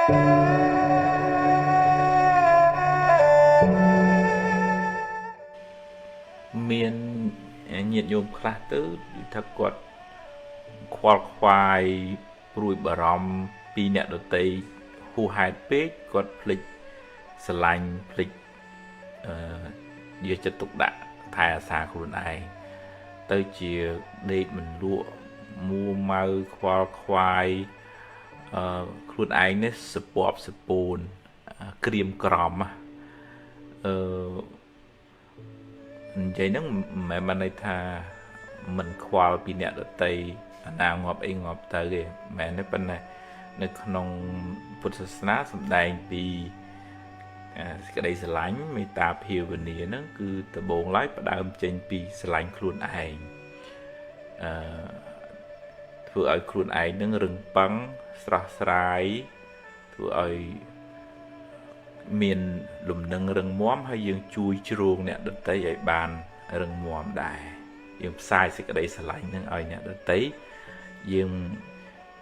miền nhiệt nhôm khá tứ thật quật khoa khoai rùi bà ròm pi nẹ đồ tây hù hai pết quật phịch sờ lạnh phịch giờ chất tục đạ thai xa khuôn ai tới chiều đây mình lụa mua mau khoa khoai khuôn ai nè support support cream crom vậy nó mẹ mà này thà mình khoa pi nẹ đồ tây nào ngọt ấy ngọt tới kìa mẹ nói bên này nó không phật sát sầm đài vì cái đây lánh mấy ta hiểu về nè nó cứ từ bốn lái bắt đầu trên pi lánh khuôn ai vừa ở khuôn ai nó rừng bắn sải vừa ở miền lùm nâng rừng móm hay dương chui chuông nè đất tây vậy bàn rừng móm đài dương sai sẽ cái đây lánh nó ở nè đất tây dương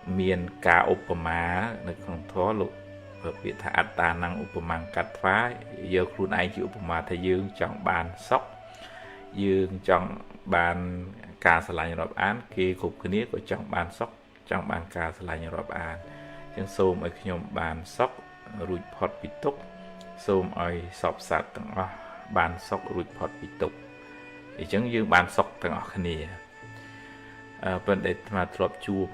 miền cả Upama nó còn thó lục và bị thả ta năng Upama cắt phá giờ khuôn ai chịu Upama thì dương chọn bàn sóc dương chọn bàn cà sả lạnh rọp án kia cục cái nít của chọn bàn sóc chọn bàn cà sả lạnh rọp án chân xôm ở nhom bàn sóc rụi phật bị túc xôm ở sọp sạt tầng bàn sóc rụi phật bị túc thì chứng dương bàn sóc tầng ở khnia vấn đề mà trộp chua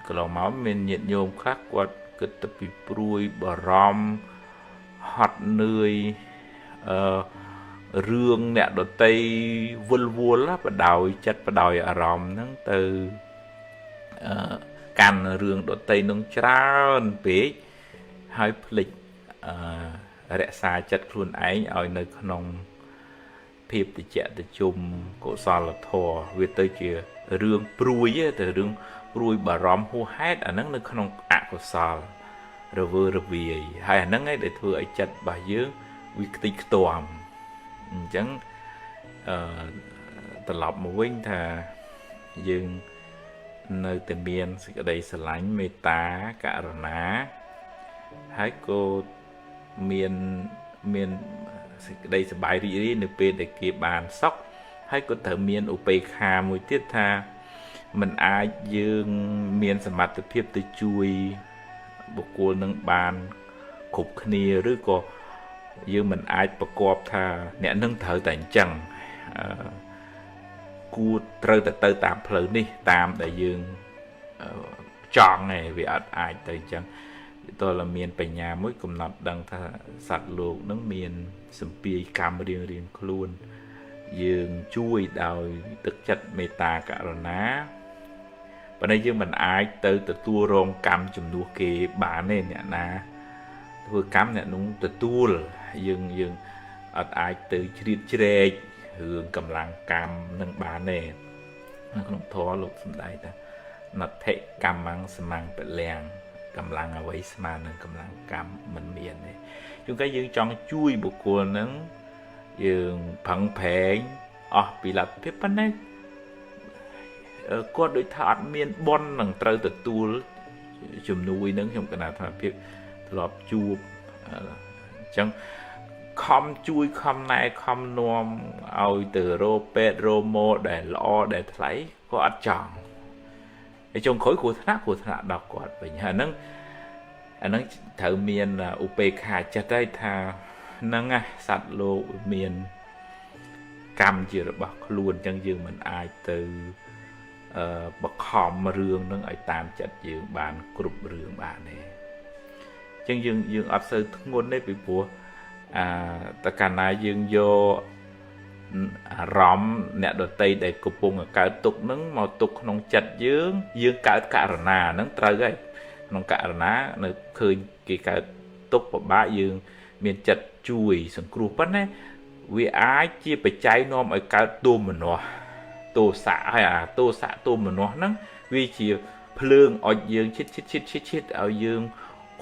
cái lòng máu mình nhiệt nhôm khác qua cái tập bị bùi bờ rom hot nơi rương nè đồ tây vuông vuông lá và đòi chất và đòi ở rom nó từ cành rương đồ tây nông trơn bể hai phịch rẽ xa chất luôn ấy ở nơi nông phép thì chạy từ chung cổ so là thò về tới chìa rương bùi á từ rương bùi bà ròm hô hát ở nắng nơi không ạ của so rồi vừa rồi vì hai ở nắng ấy để thừa ấy chặt bà dưới vì tích toàn chẳng tập lọc một vinh thà dừng nơi tìm biên sẽ đây sẽ lánh mê tá cả rồi ná hai cô miền miền đây sẽ bài đi nửa bên để kia bàn sóc hay có thể miền UPK một tiết tha mình ai dương miền sầm mặt từ phép từ chui bộ cô nâng bàn khục khniaឬក៏dương mình aiប្រកបថាអ្នកនឹងត្រូវតែអញ្ចឹងគួរត្រូវតែទៅតាមផ្លូវនេះតាមដែលយើងចង់ឯងវាអត់អាចទៅអញ្ចឹងតើlàមានបញ្ញាមួយកំណត់ដឹងថាសត្វលោកនឹងមានសម្ពាយកម្មរៀងៗខ្លួនយើងជួយដោយទឹកចិត្តមេត្តាករុណាប៉ុន្តែយើងមិនអាចទៅទទួលរងកម្មជំនួសគេបានទេអ្នកណាធ្វើកម្មអ្នកនោះទទួលយើងអត់អាចទៅជ្រៀតជ្រែករឿងកម្លាំងកម្មនឹងបានទេនៅក្នុងធម៌លោកសម្ដែងថាណដ្ឋិកម្មងសមង្ពលំកម្លាំងអ្វីស្មើនឹងកម្លាំងកម្មមិនមានទេជួនកាលយើងចង់ជួយបុគ្គលហ្នឹងយើងផឹងប្រែងអស់ពីលទ្ធភាពប៉ុន្តែគាត់ដូចថាអត់មានបននឹងត្រូវទទួលជំនួយហ្នឹងខ្ញុំគណៈថាភាពធ្លាប់ជួបអញ្ចឹងខំជួយខំណែខំនាំឲ្យទៅរោពេទ្យរោម៉ូដែលល្អដែលថ្លៃក៏អត់ចង់ហើយចុងក្រោយគ្រោះថ្នាក់ដល់គាត់វិញហើយអាហ្នឹងត្រូវមានឧបេក្ខាចិត្តហើយថាហ្នឹងសត្វលោកមានកម្មជារបស់ខ្លួនអញ្ចឹងយើងមិនអាចទៅបខំរឿងហ្នឹងឲ្យតាមចិត្តយើងបានគ្រប់រឿងបានទេអញ្ចឹងយើងអត់សូវធ្ងន់ទេពីព្រោះតើកាលណាយើងយកអារម្មណ៍អ្នកដតីដែលកំពុងកើតទុកហ្នឹងមកទុកក្នុងចិត្តយើងកើតករណាហ្នឹងត្រូវហើយក្នុងករណានៅឃើញគេកើតទុកពិបាកយើងមានចិត្តជួយសង្គ្រោះប៉ុន្តែវាអាចជាបច្ច័យនាំឲ្យកើតទុំមនោះទោសៈហើយអាទោសៈទុំមនោះហ្នឹងវាជាភ្លើងឲ្យយើងឈិតឲ្យយើង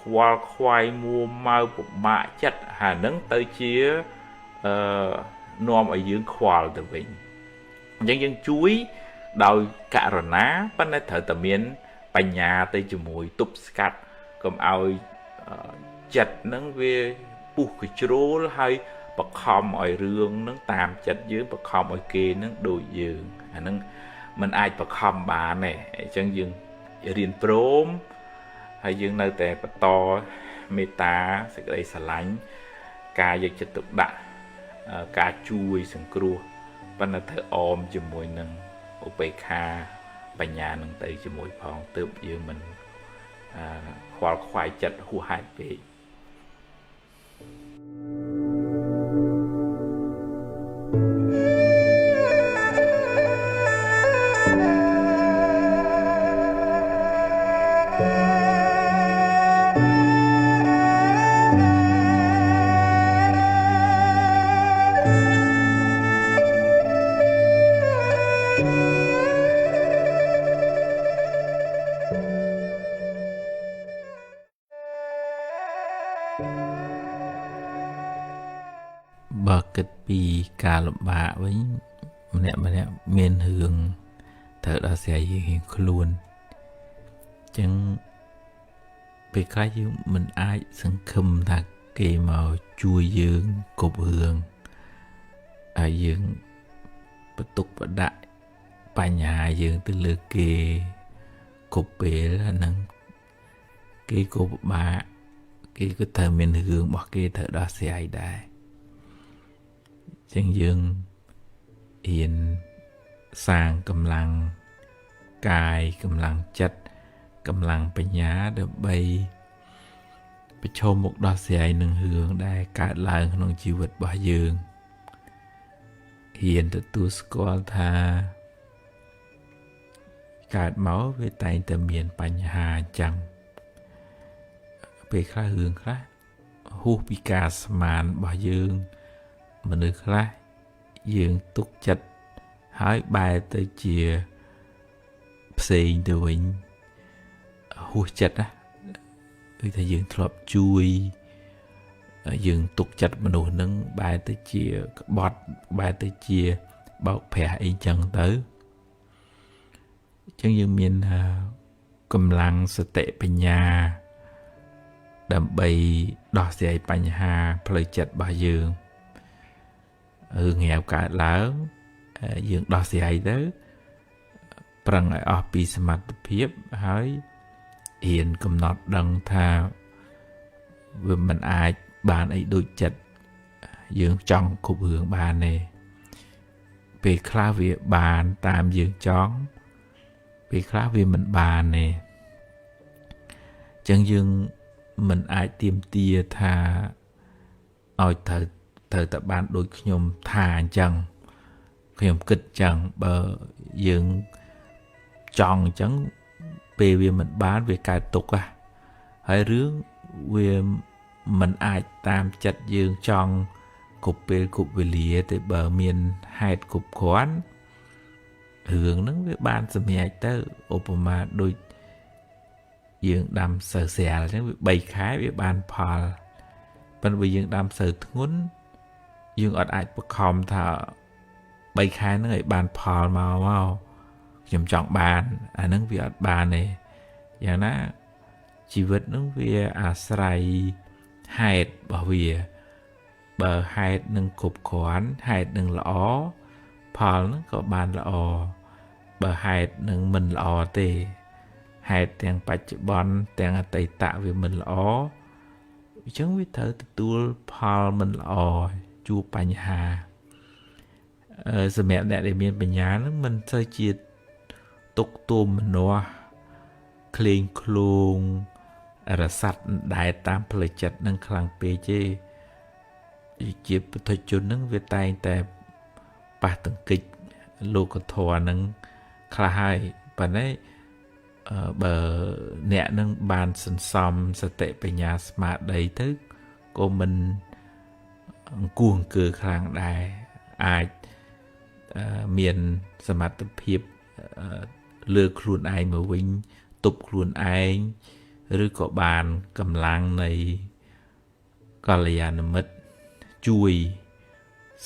ខ្វល់ខ្វាយមួម៉ៅពិបាកចិត្តហើយហ្នឹងទៅជានាំឲ្យយើងខ្វល់ទៅវិញអញ្ចឹងយើងជួយដោយករណាប៉ុន្តែត្រូវតែមានបញ្ញាទៅជាមួយទប់ស្កាត់កុំឲ្យ ចិត្តនឹងវាពុះកជ្រោលហើយបខំឲ្យរឿងនឹងតាមចិត្តយើងបខំឲ្យគេនឹងដូចយើងអានឹងมันអាចបខំបានទេអញ្ចឹងយើងរៀនព្រមហើយយើងនៅតែបន្តមេត្តាសេចក្តីស្រឡាញ់ការយកចិត្តទុកដាក់ការជួយសង្គ្រោះប៉ុន្តែធ្វើអមជាមួយនឹងឧបេក្ខាបញ្ញានឹងទៅជាមួយផងទើបយើងមិនខ្វល់ខ្វាយចិត្តហួសហេតុពេកបើគិតពីការលំបាកវិញម្នាក់មានរឿងត្រូវដោះស្រាយយើងខ្លួនអញ្ចឹងពេលខ្លះយើងមិនអាចសង្ឃឹមថាគេមកជួយយើងគ្រប់រឿងហើយយើងបន្ទុកបដាក់បញ្ហាយើងទៅលើគេគ្រប់ពេលហ្នឹងគេក៏ពិបាកគេក៏ត្រូវមានរឿងរបស់គេត្រូវដោះស្រាយដែរចឹងយើងហ៊ានសាងកម្លាំងកាយកម្លាំងចិត្តកម្លាំងបញ្ញាដើម្បីប្រឈមមុខដោះស្រាយនឹងរឿងដែលកើតឡើងក្នុងជីវិតរបស់យើងហ៊ានទទួលស្គាល់ថាកើតមកវាតែងតែមានបញ្ហាអញ្ចឹងពេលខ្លះរឿងខ្លះហួសពីការស្មានរបស់យើងមនុស្សខ្លះយើងទុកចិត្តហើយបែរទៅជាផ្សេងទៅវិញហួសចិត្តណាគឺថាយើងធ្លាប់ជួយយើងទុកចិត្តមនុស្សនឹងបែរទៅជាក្បត់បែរទៅជាបោកប្រាស់អីចឹងទៅអញ្ចឹងយើងមានកម្លាំងសតិបញ្ញាដើម្បីដោះស្រាយបញ្ហាផ្លូវចិត្តរបស់យើងរឿងងាវកើតឡើងយើងដោះស្រាយទៅប្រឹងឲ្យអស់ពីសមត្ថភាពហើយហ៊ានកំណត់ដឹងថាវាមិនអាចបានអីដូចចិត្តយើងចង់គ្រប់រឿងបានទេពេលខ្លះវាបានតាមយើងចង់ពេលខ្លះវាមិនបានទេអញ្ចឹងយើងមិនអាចទាមទារថាឲ្យត្រូវតែបានដូចខ្ញុំថាអញ្ចឹងខ្ញុំគិតអញ្ចឹងបើយើងចង់អញ្ចឹងពេលវាមិនបានវាកើតទុក្ខហើយរឿងវាមិនអាចតាមចិត្តយើងចង់គ្រប់ពេលគ្រប់វេលាទេបើមានហេតុគ្រប់គ្រាន់រឿងហ្នឹងវាបានសម្រេចទៅឧបមាដូចយើងដាំស្រូវស្រាលអញ្ចឹងវា3ខែវាបានផលប៉ុន្តែបើយើងដាំស្រូវធ្ងន់យើងអត់អាចបខំថា3ខែហ្នឹងឲ្យបានផលមកខ្ញុំចង់បានអាហ្នឹងវាអត់បានទេយ៉ាងណាជីវិតហ្នឹងវាអាស្រ័យហេតុរបស់វាបើហេតុនឹងគ្រប់គ្រាន់ហេតុនឹងល្អផលហ្នឹងក៏បានល្អបើហេតុនឹងមិនល្អទេហេតុទាំងបច្ចុប្បន្នទាំងអតីតវាមិនល្អអញ្ចឹងវាត្រូវទទួលផលមិនល្អជួបបញ្ហាសម្រាប់អ្នកដែលមានបញ្ញាហ្នឹងមិនសូវជាទុកទុំមនោក្លែងឃ្លោងរស័ព្ទដែលតាមផ្លូវចិត្តនឹងខ្លាំងពេកទេជាពុទ្ធជនហ្នឹងវាតែងតែប៉ះទង្គិចលោកធម៌ហ្នឹងខ្លះហើយប៉ុន្តែបើអ្នកនឹងបានសន្សំសតិបញ្ញាស្មារតីទៅក៏មិនអង្គអង្គើខ្លាំងដែរអាចមានសមត្ថភាពលើកខ្លួនឯងមកវិញទប់ខ្លួនឯងឬក៏បានកម្លាំងនៃកល្យាណមិត្តជួយ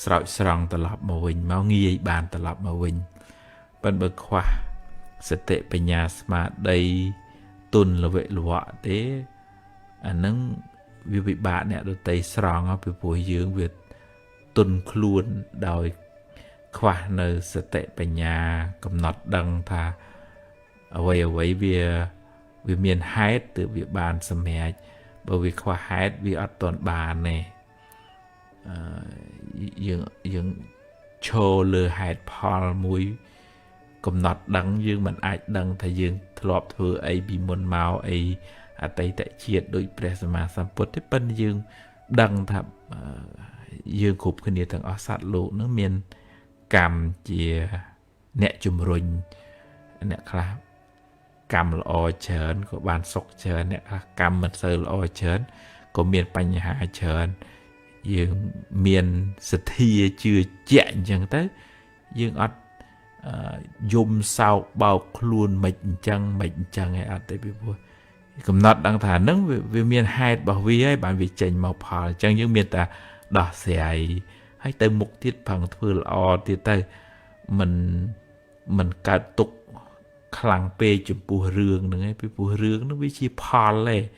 ស្រោចស្រង់ត្រឡប់មកវិញមកងាយបានត្រឡប់មកវិញប៉ុន្តែបើខ្វះសតិបញ្ញាស្មារតីទុនល្វិល្វក់ទេ anh nâng vì bị bạn nè đôi tay sòng á bị bùi dưỡng việc tuân luôn đòi khoa nơi sẽ tệ bà nhà cầm nọt đăng thà ở vậy vì miền hết từ việc bàn xâm hẹt bởi vì khoa hết vì ở toàn bàn này những cho lừa hạt Paul mũi cầm nọt đắng dương mình ai đắng thay dương thọp thừa ấy bị môn máu ấy à tay tại triệt đối presma samput thế bên dương đắng thập dương khục cái này thằng ở sát lộ nó miền cam chia nẹt chùm rùn nẹt khá cam lọ chớn có bàn sọc chớn nẹt cam mật sơ lọ chớn có miền bánh hà chớn dương miền sệt thi chưa chẹn chẳng tới dương ọt dùng sao bao luôn mệnh chăng hay ở đây bị vui cầm nát đang thả nâng về miền hai bảo vi ấy bạn vì chành màu phà chẳng những miền ta đỏ xẻ hay tới mục tiết bằng thư lọ thì tới mình cả tục khlang pe chụp bùa rương nữa ấy bùa rương nó với chi phà lệ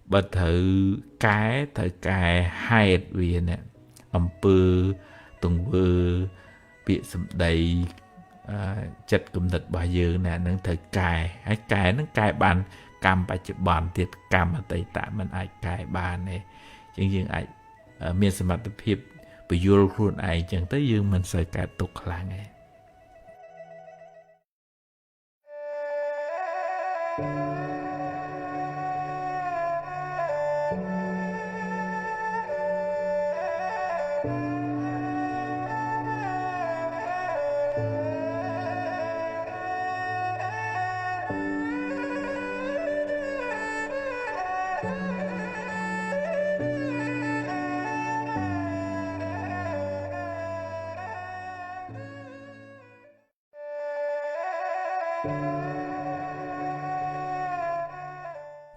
bà thử cái hai vì nè âm pư tùng vư bị sầm đầy chật cầm thịt bà dương nè nâng thử cài nó cài bàn cam bà chụp bàn tiệt cam ở tây tạ mình ai cài bàn này chẳng dương ai miền sầm mặt hiệp bị vô luôn ai chẳng tới dương mình sẽ cài tục là nghe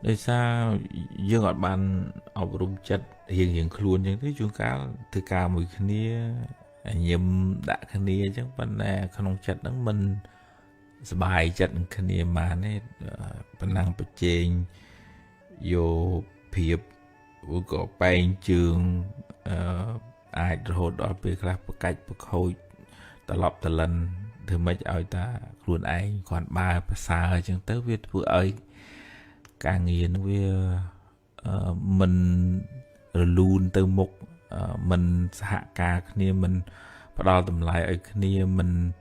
đời sao dương ọt bàn ở rung chất hiện luôn chẳng thấy chúng cá từ cả một cái nia nhiệm đã cái nia chắc vấn đề không chất đó mình bài chất cái nia mà này phần năng bật trên vô phiệp vô có bay trường ai rồi đó về là một cách một hồi ta lọp ta lần thứ mấy ở ta luôn ai còn ba xa chẳng tới viết vừa ấy càng nghiền với mình luôn từ một mình hạ ca kia mình bắt đầu tầm lại ở kia mình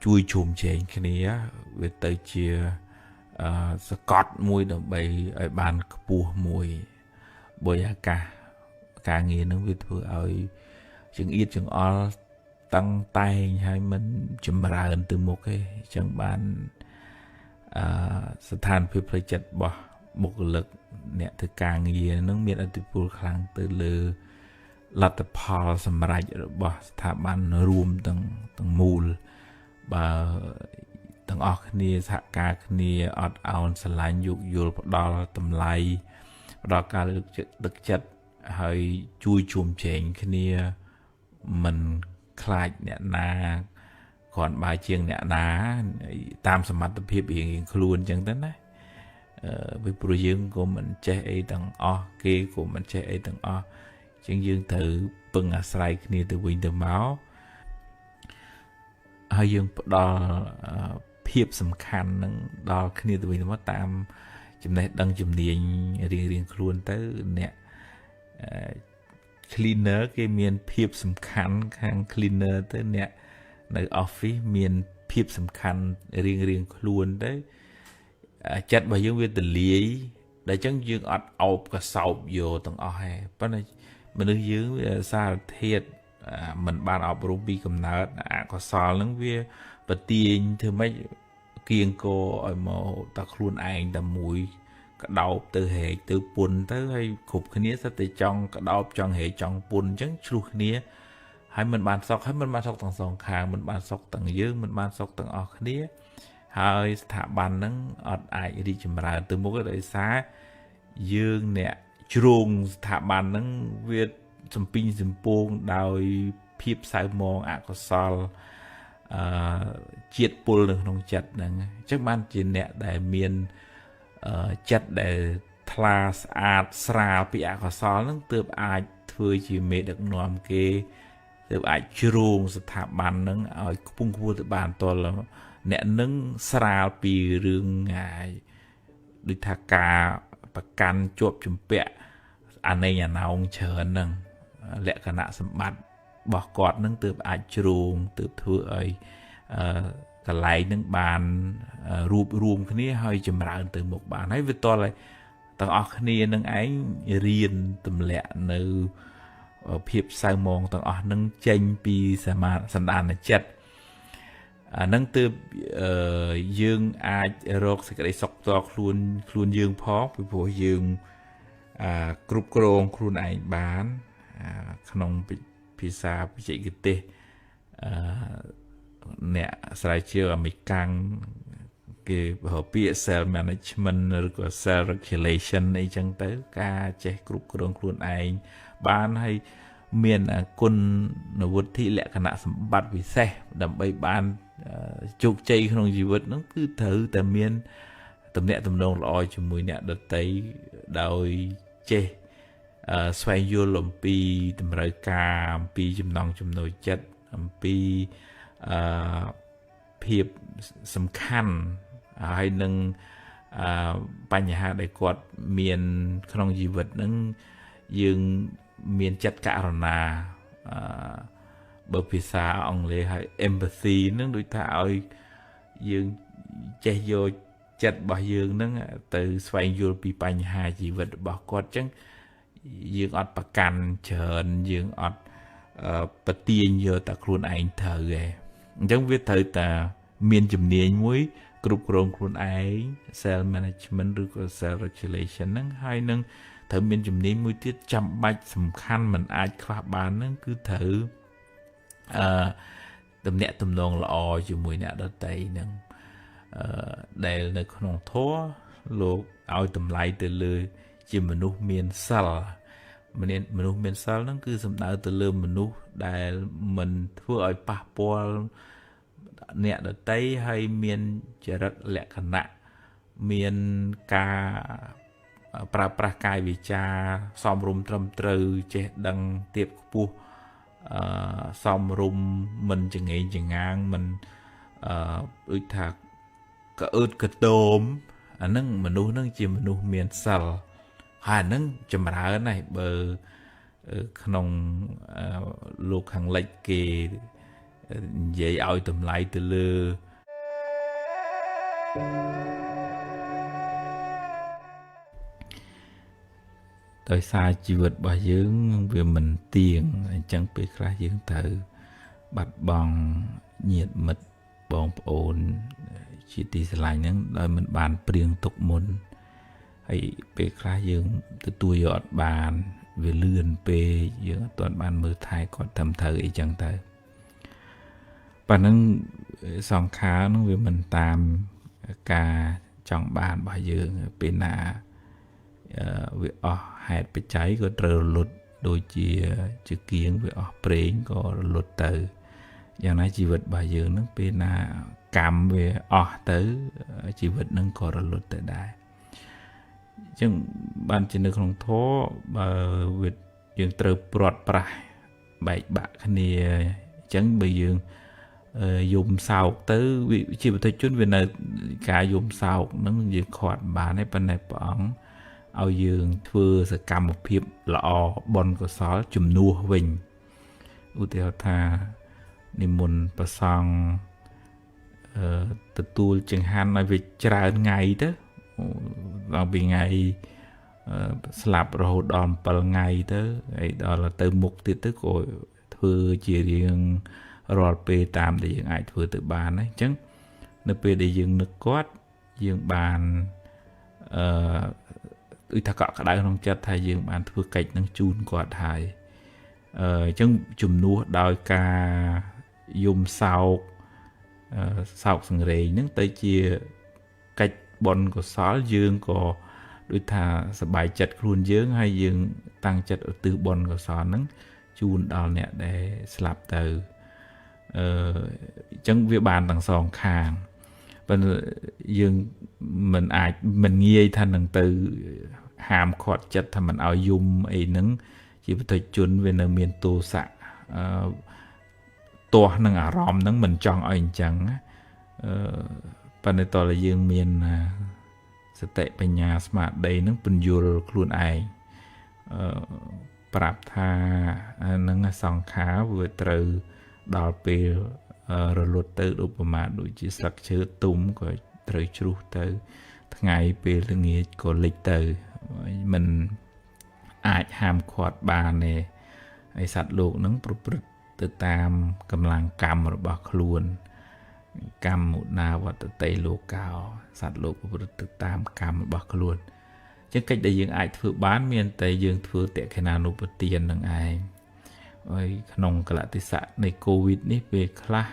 chui chùm trên kia về tới chia Scott mùi đồng bày ở bàn bùa mùi bởi cả nghiền nó với vừa ở chừng ít chừng all tăng tay hay mình chùm ra gần từ một cái chẳng bànสถานพิพิธภัณฑ์บ่บุคลิกเนี่ยถือการเงียนึกมีอิทธิพลครั้งตื่นเลยรัฐพาลสมัยบ่สถาบันรวมตั้งมูลบ่ตั้งออกนี่สหการนี่อดเอาสลายยุกยุลดอลตำไลดอการลึกจัดให้ช่วยชุมเชงนี่มันคลายเนี่ยนาก่อนบายเชียงเนี่ยนาตามสมัติเพียบเองครูนจังนั้นนะวิปริยังcủa mình chơi ấy tầng o kia của mình chơi ấy tầng o chẳng dương thử bưng à sài kia từ bình từ máu hơi dương đo พียบสำคัญนั่งดอคณีตัวนี้ว่าตามจำในดังจำเนียงเรียงครวนเตอร์เนี่ยคลีนเนอร์ก็มีเพียบสำคัญข้างคลีนเนอร์เตอร์เนี่ยในออฟฟิศมีเพียบสำคัญเรียงครวนเตอร์จัดไปยังเวทเลียได้จังยังอัดเอากระสอบโยต้องเอาให้เพราะในมันนึกยื้อซาเทียดmình ban học rung bi cầm nát có sò lắm với và tiền thì mấy kiêng cô ở mồ ta luôn anh ta mũi cả đầu từ hệ từ bùn tới hay khục cái nia sẽ từ trong cả đầu trong hệ trong bùn chẳng chua cái nia hay mình ban sọc tầng sòng khang mình ban sọc tầng dương mình ban sọc tầng ở cái nia hay thả bàn nắng ở ai đi chìm ra từ một cái đại xá dương nè chuông thả bàn nắng việtสมปิงสมปงดาวพิบสายมองอะก็ซอลเจียดปูลหนึ่งนองจัดนั่งจักมันจีนเนี่ยได้เมียนจัดได้ท ខ្លាស្អាតស្រាលពីអកុសលហ្នឹងទើបអាចធ្វើជាមេដឹកនាំគេទើបអាចជ្រងស្ថាប័នហ្នឹងឲ្យខ្ពង់ខ្ពស់ទៅបានតលអ្នកនឹងស្រាលពីរឿងដូចថាការប្រកាន់ជាប់ជំពាក់អាណេញអាណោងច្រើនហ្នឹងលក្ខណៈសម្បត្តិរបស់គាត់នឹងទើបអាចជ្រងទើបធ្វើឲ្យកន្លែងនឹងបានរួបរួមគ្នាហើយចម្រើនទៅមុខបានហើយវាតលទាំងអស់គ្នានឹងឯងរៀនទម្លាក់នៅភាពសៅមងទាំងអស់នឹងចេញពីសន្តានចិត្តអានឹងទើបយើងអាចរកសេចក្តីសុខផ្ទាល់ខ្លួនយើងផងពីព្រោះយើងគ្រប់គ្រងខ្លួនឯងបានក្នុងភាសាបច្ចេកទេសអ្នកស្រាវជ្រាវអាមេរិកាំងគេប្រើពាក្យ self management ឬក៏ self regulation អីចឹងទៅការចេះគ្រប់គ្រងខ្លួនឯងបានហើយមានគុណវុឌ្ឍិលក្ខណៈសម្បត្តិពិសេសដើម្បីបានជោគជ័យក្នុងជីវិតហ្នឹងគឺត្រូវតែមានទំនាក់ទំនងល្អជាមួយអ្នកដទៃដោយចេះស្វែងយល់អំពីតម្រូវការអំពីចំណង់ចំណូលចិត្តអំពីភាពសំខាន់ហើយនឹងបញ្ហាដែលគាត់មានក្នុងជីវិតហ្នឹងយើងមានចិត្តករុណាបើភាសាអង់គ្លេសហៅ empathy ហ្នឹងដូចថាឲ្យយើងចេះយកចិត្តរបស់យើងហ្នឹងទៅស្វែងយល់ពីបញ្ហាជីវិតរបស់គាត់អញ្ចឹងយើងអត់ប្រកាន់ច្រើនយើងអត់ប្រទាញយកតែខ្លួនឯងត្រូវឯងអញ្ចឹងវាត្រូវតែមានជំនាញមួយគ្រប់គ្រងខ្លួនឯង self management ឬក៏ self regulation ហ្នឹងហើយនឹងត្រូវមានជំនាញមួយទៀតចាំបាច់សំខាន់មិនអាចខ្វះបានហ្នឹងគឺត្រូវទំនាក់ទំនងល្អជាមួយអ្នកដទៃហ្នឹងដែលនៅក្នុងធម៌លោកឲ្យតម្លៃទៅលើជាមនុស្សមានសិលមនុស្សមានសិលហ្នឹងគឺសំដៅទៅលើមនុស្សដែលមិនធ្វើឲ្យប៉ះពាល់អ្នកដទៃហើយមានចរិតលក្ខណៈមានការប្រើប្រាស់កាយវាចាសមរម្យត្រឹមត្រូវចេះដឹងទៀបខ្ពស់សមរម្យមិនចង្អេងចង្ងាងមិនដូចថាក្អឺតកតោមអាហ្នឹងមនុស្សហ្នឹងជាមនុស្សមានសិលហើយអាហ្នឹងចម្រើនណាស់បើក្នុងលោកខាងលិចគេនិយាយឲ្យតម្លៃទៅលើដោយសារជីវិតរបស់យើងវាមិនទៀងអញ្ចឹងពេលខ្លះយើងត្រូវបាត់បង់ញាតិមិត្តបងប្អូនជាទីស្រឡាញ់ហ្នឹងដោយមិនបានព្រៀងទុកមុនហើយពេលខ្លះយើងទទួលយកអត់បានវាលឿនពេកយើងអត់ទាន់បានមើលថែគាត់ត្រឹមត្រូវអីចឹងទៅប៉ណ្ណឹងសង្ខារហ្នឹងវាមិនតាមការចង់បានរបស់យើងពេលណាវាអស់ហេតុបច្ច័យក៏ត្រូវរលត់ដូចជាគៀងវាអស់ប្រេងក៏រលត់ទៅយ៉ាងណាជីវិតរបស់យើងហ្នឹងពេលណាកម្មវាអស់ទៅជីវិតហ្នឹងក៏រលត់ទៅដែរអញ្ចឹងបានជានៅក្នុងធម៌បើយើងត្រូវព្រាត់ប្រាសបែកបាក់គ្នាអញ្ចឹងបើយើងយំសោកទៅជាបុគ្គលជនវានៅការយំសោកហ្នឹងយើងខាត់បានហើយប៉ុន្តែព្រះអង្គឲ្យយើងធ្វើសកម្មភាពល្អបុណ្យកុសលជំនួសវិញឧទាហរណ៍ថានិមន្តព្រះសង្ឃទទួលចង្ហាន់ឲ្យវាច្រើនថ្ងៃទៅដល់ពីថ្ងៃស្លាប់រហូតដល់7ថ្ងៃទៅហើយដល់ទៅមុខទៀតទៅក៏ធ្វើជារៀងរាល់ពេលតាមដែលយើងអាចធ្វើទៅបានណាអញ្ចឹងនៅពេលដែលយើងនឹកគាត់យើងបានដូចថាកក់ក្ដៅក្នុងចិត្តថាយើងបានធ្វើកិច្ចនឹងជូនគាត់ហើយអញ្ចឹងជំនួសដោយការយំសោកសោកសង្រេងហ្នឹងទៅជាកិច្ចបុណ្យកុសលយើងក៏ដូចថាសប្បាយចិត្តខ្លួនយើងហើយយើងតាំងចិត្តឧទ្ទិសបុណ្យកុសលហ្នឹងជូនដល់អ្នកដែលស្លាប់ទៅអញ្ចឹងវាបានទាំងសងខាងប៉ុន្តែយើងមិនងាយថានឹងទៅ ហាមឃាត់ចិត្តថាមិនឲ្យយំអីហ្នឹងជាបទជនវានៅមានទោសៈទាស់នឹងអារម្មណ៍ហ្នឹងមិនចង់ឲ្យអញ្ចឹងប៉ុន្តែតើយើងមានសតិបញ្ញាស្មារតីហ្នឹងពន្យល់ខ្លួនឯងប្រាប់ថានឹងសង្ខារវាត្រូវដល់ពេលរលត់ទៅឧបមាដូចជាស្លឹកឈើទុំក៏ត្រូវជ្រុះទៅថ្ងៃពេលល្ងាចក៏លិចទៅមិនអាចហាមឃាត់បានទេហើយសត្វលោកនឹងប្រព្រឹត្តទៅតាមកម្លាំងកម្មរបស់ខ្លួនកម្មមុណាវត្តតិលោកោសត្វលោកប្រព្រឹត្តទៅតាមកម្មរបស់ខ្លួនចឹងកិច្ចដែលយើងអាចធ្វើបានមានតែយើងធ្វើតក្ខិណានុពទាននឹងឯងហើយក្នុងកលតិសៈនៃកូវីដនេះពេលខ្លះ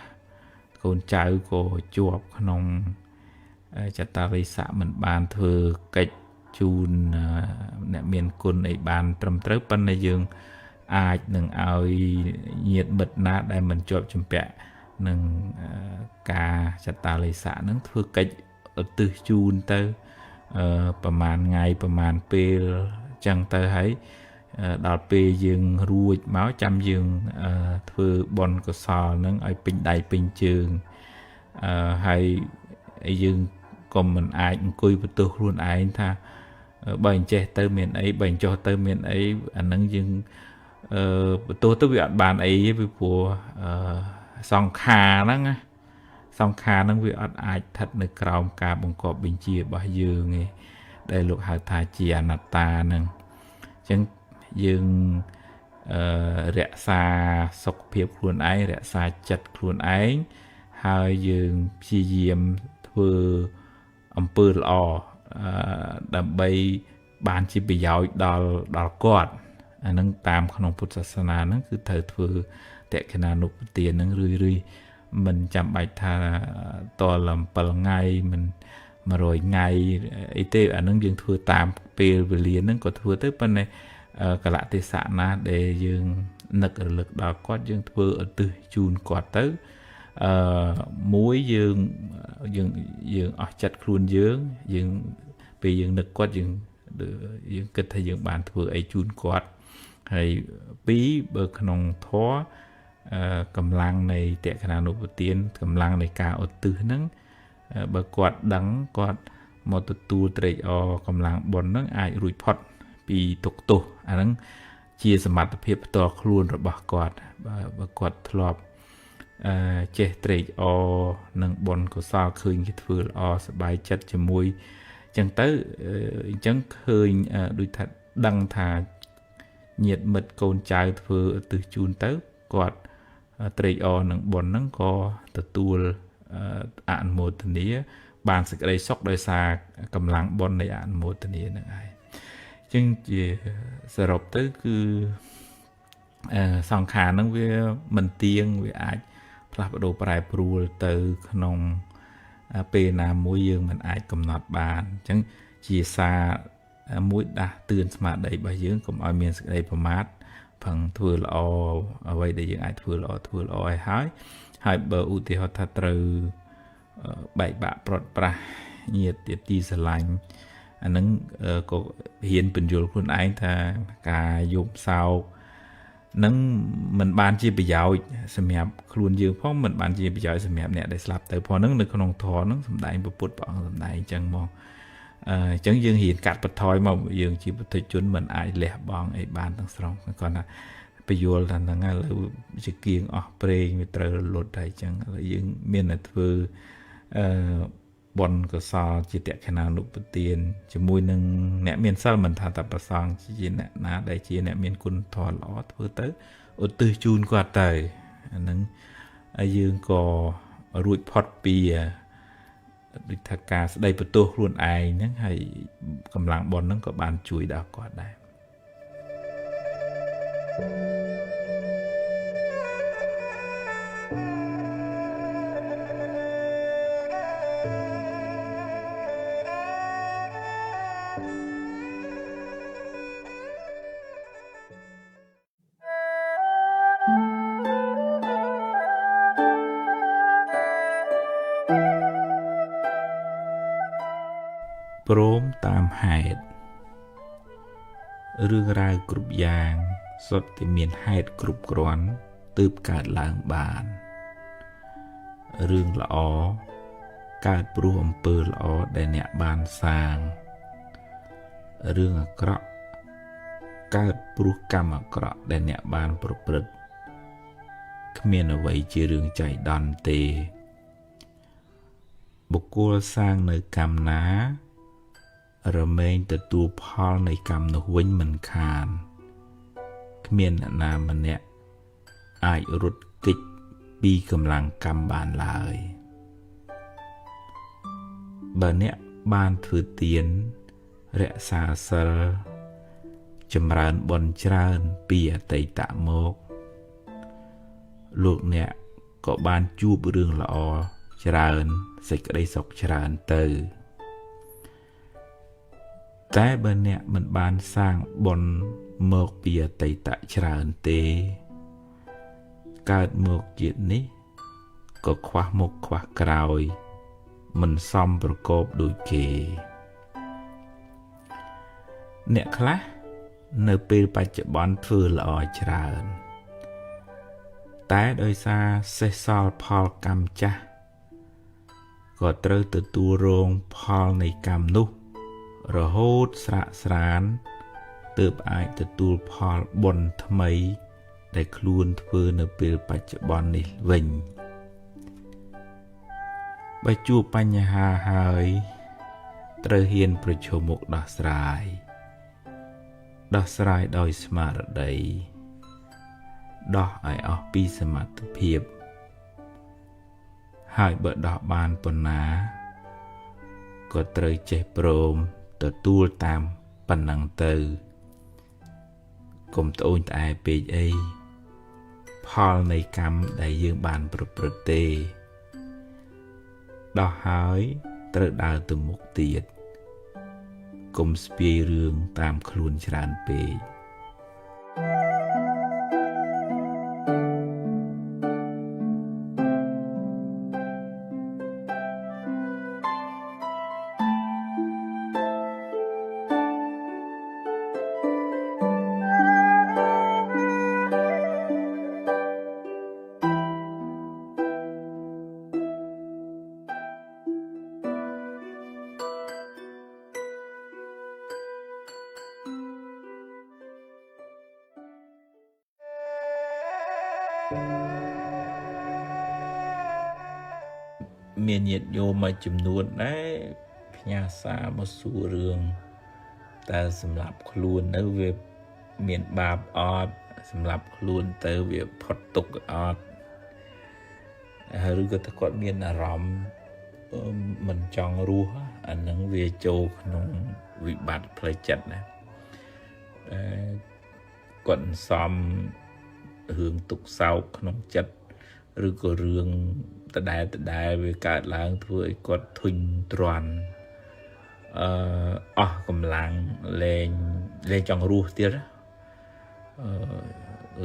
កូនចៅក៏ជាប់ក្នុងចតារិស័កមិនបានធ្វើកិច្ចជូនអ្នកមានគុណឲ្យបានត្រឹមត្រូវប៉ុន្តែយើងអាចនឹងឲ្យញាតិមិត្តណាដែលមិនជាប់ជំពាក់នឹងការចតារិស័កហ្នឹងធ្វើកិច្ចឧទ្ទិសជូនទៅប្រហែលថ្ងៃប្រហែលពេលចឹងទៅហើយដល់ពេលយើងរួចមកចាំយើងធ្វើបុណ្យកុសលហ្នឹងឲ្យពេញដៃពេញជើងហើយយើងក៏មិនអាចអង្គុយបន្ទោសខ្លួនឯងថាបើអញ្ចេះទៅមានអីបើអញ្ចោះទៅមានអីអាហ្នឹងយើងបន្ទោសទៅវាអត់បានអីទេពីព្រោះសង្ខារហ្នឹងណាសង្ខារហ្នឹងវាអត់អាចស្ថិតនៅក្រោមការបង្គាប់បញ្ជារបស់យើងទេដែលលោកហៅថាជាអនត្តាហ្នឹងអញ្ចឹងយើងរក្សាសុខភាពខ្លួនឯងរក្សាចិត្តខ្លួនឯងហើយយើងព្យាយាមធ្វើអំពើល្អដើម្បីបានជាប្រយោជន៍ដល់គាត់អាហ្នឹងតាមក្នុងពុទ្ធសាសនាហ្នឹងគឺត្រូវធ្វើតក្ខិណានុពទានហ្នឹងរឿយៗមិនចាំបាច់ថាតល7ថ្ងៃមិន100ថ្ងៃអីទេអាហ្នឹងយើងធ្វើតាមពេលវេលាហ្នឹងក៏ធ្វើទៅប៉ុន្តែកលៈទេសៈណាដែលយើងនឹករលឹកដល់គាត់យើងធ្វើឧទ្ទិសជូនគាត់ទៅមួយយើងអស់ចិត្តខ្លួនយើងពេលយើងនឹកគាត់យើងគិតថាយើងបានធ្វើអីជូនគាត់ហើយពីរបើក្នុងធម៌កម្លាំងនៃតក្ខណានុពទានកម្លាំងនៃការឧទ្ទិសហ្នឹងបើគាត់ដឹងគាត់មកទទួលត្រេកអរកម្លាំងបុណ្យហ្នឹងអាចរួចផុតពីទុក្ខទោសអាហ្នឹងជាសមត្ថភាពផ្ទាល់ខ្លួនរបស់គាត់បើគាត់ធ្លាប់ចេះត្រេកអរនឹងបុណ្យកុសលឃើញគេធ្វើល្អសប្បាយចិត្តជាមួយអញ្ចឹងទៅអញ្ចឹងឃើញដូចថាដឹងថាញាតិមិត្តកូនចៅធ្វើឧទ្ទិសជូនទៅគាត់ត្រេកអរនឹងបុណ្យហ្នឹងក៏ទទួលអនុមោទនាបានសេចក្តីសុខដោយសារកម្លាំងបុណ្យនៃអនុមោទនាហ្នឹងឯងអញ្ចឹងជាសរុបទៅគឺសង្ខារហ្នឹងវាមិនទៀងវាអាចផ្លាស់ប្ដូរប្រែប្រួលទៅក្នុងពេលណាមួយយើងមិនអាចកំណត់បានអញ្ចឹងជាសារមួយដាស់តឿនស្មារតីរបស់យើងកុំឲ្យមានសេចក្តីប្រមាទផឹងធ្វើល្អអ្វីដែលយើងអាចធ្វើល្អឲ្យហើយបើឧទាហរណ៍ថាត្រូវបែកបាក់ប្រត់ប្រាស់ញាតិទីស្រឡាញ់អាហ្នឹងក៏ហ៊ានបញ្យល់ខ្លួនឯងថាការយំសោកនឹងមិនបានជាប្រយោជន៍សម្រាប់ខ្លួនយើងផងមិនបានជាប្រយោជន៍សម្រាប់អ្នកដែលស្លាប់ទៅផងហ្នឹងនៅក្នុងធម៌ហ្នឹងសម្ដែងពុទ្ធព្រះអង្គសម្ដែងអញ្ចឹងមកអញ្ចឹងយើងរៀនកាត់បន្ថយមកយើងជាពុទ្ធជនមិនអាចលះបង់អីបានទាំងស្រុងគាត់ថាពយល់ថាហ្នឹងឥឡូវជាគៀងអស់ប្រេងវាត្រូវរលត់ហើយអញ្ចឹងឥឡូវយើងមានតែធ្វើបុណ្យកុសលជាតក្ខិណានុពទានជាមួយនឹងអ្នកមានសិលមិនថាតែប្រសងជាអ្នកណាដែលជាអ្នកមានគុណធម៌ល្អធ្វើទៅឧទ្ទិសជូនគាត់ទៅអាហ្នឹងហើយយើងក៏រួចផុតពីដូចថាការស្ដីបន្ទោសខ្លួនឯងហ្នឹងហើយកម្លាំងបុណ្យហ្នឹងក៏បានជួយដល់គាត់ដែរព្រមតាមហេតុ រឿងរ៉ាវគ្រប់យ៉ាងសុទ្ធតែមានហេតុគ្រប់គ្រាន់ទើបកើតឡើងបានរឿងល្អកើតព្រោះអំពើល្អដែលអ្នកបានសាងរឿងអាក្រក់កើតព្រោះកម្មអាក្រក់ដែលអ្នកបានប្រព្រឹត្តគ្មានអ្វីជារឿងចៃដន្យទេបុគ្គលសាងនៅកម្មណារមែងទទួលផលនៃកម្មនោះវិញមិនខានគ្មានអ្នកណាម្នាក់អាចរត់គេចពីកម្លាំងកម្មបានឡើយបើអ្នកបានធ្វើទានរក្សាសិលចម្រើនបុណ្យច្រើនពីអតីតមកលោកអ្នកក៏បានជួបរឿងល្អច្រើនសេចក្តីសុខច្រើនទៅតែបើអ្នកមិនបានសាងបុណ្យមកពីអតីតច្រើនទេកើតមកជាតិនេះក៏ខ្វះមុខខ្វះក្រោយមិនសមប្រកបដូចគេអ្នកខ្លះនៅពេលបច្ចុប្បន្នធ្វើល្អច្រើនតែដោយសារសេសសល់ផលកម្មចាស់ក៏ត្រូវទទួលរងផលនៃកម្មនោះរហូតស្រាកស្រានទើបអាចទទួលផលបុណ្យថ្មីដែលខ្លួនធ្វើនៅពេលបច្ចុប្បន្ននេះវិញបើជួបបញ្ហាហើយត្រូវហ៊ានប្រឈមមុខដោះស្រាយដោយស្មារតីដោះឲ្យអស់ពីសមត្ថភាពហើយបើដោះបានប៉ុណ្ណាក៏ត្រូវចេះព្រមទទួលតាមប៉ុណ្ណឹងទៅកុំត្អូញត្អែពេកអីផលនៃកម្មដែលយើងបានប្រព្រឹត្តទេដោះហើយត្រូវដើរទៅមុខទៀតកុំស្ពាយរឿងតាមខ្លួនច្រើនពេកមានញាតិញោមមួយចំនួនដែរផ្ញើសារមកសួររឿងតើសម្រាប់ខ្លួននៅវាមានបាបអត់សម្រាប់ខ្លួនទៅវាផុតទុក្ខអត់ឬក៏ថាគាត់មានអារម្មណ៍មិនចង់រស់អានឹងវាចូលក្នុងវិបត្តិផ្លូវចិត្តណាគាត់សំរឿងទុក្ខសោកក្នុងចិត្តឬក៏រឿងដដែលវាកើតឡើងធ្វើឲ្យគាត់ធុញទ្រាន់អស់កម្លាំងលែងចង់រស់ទៀត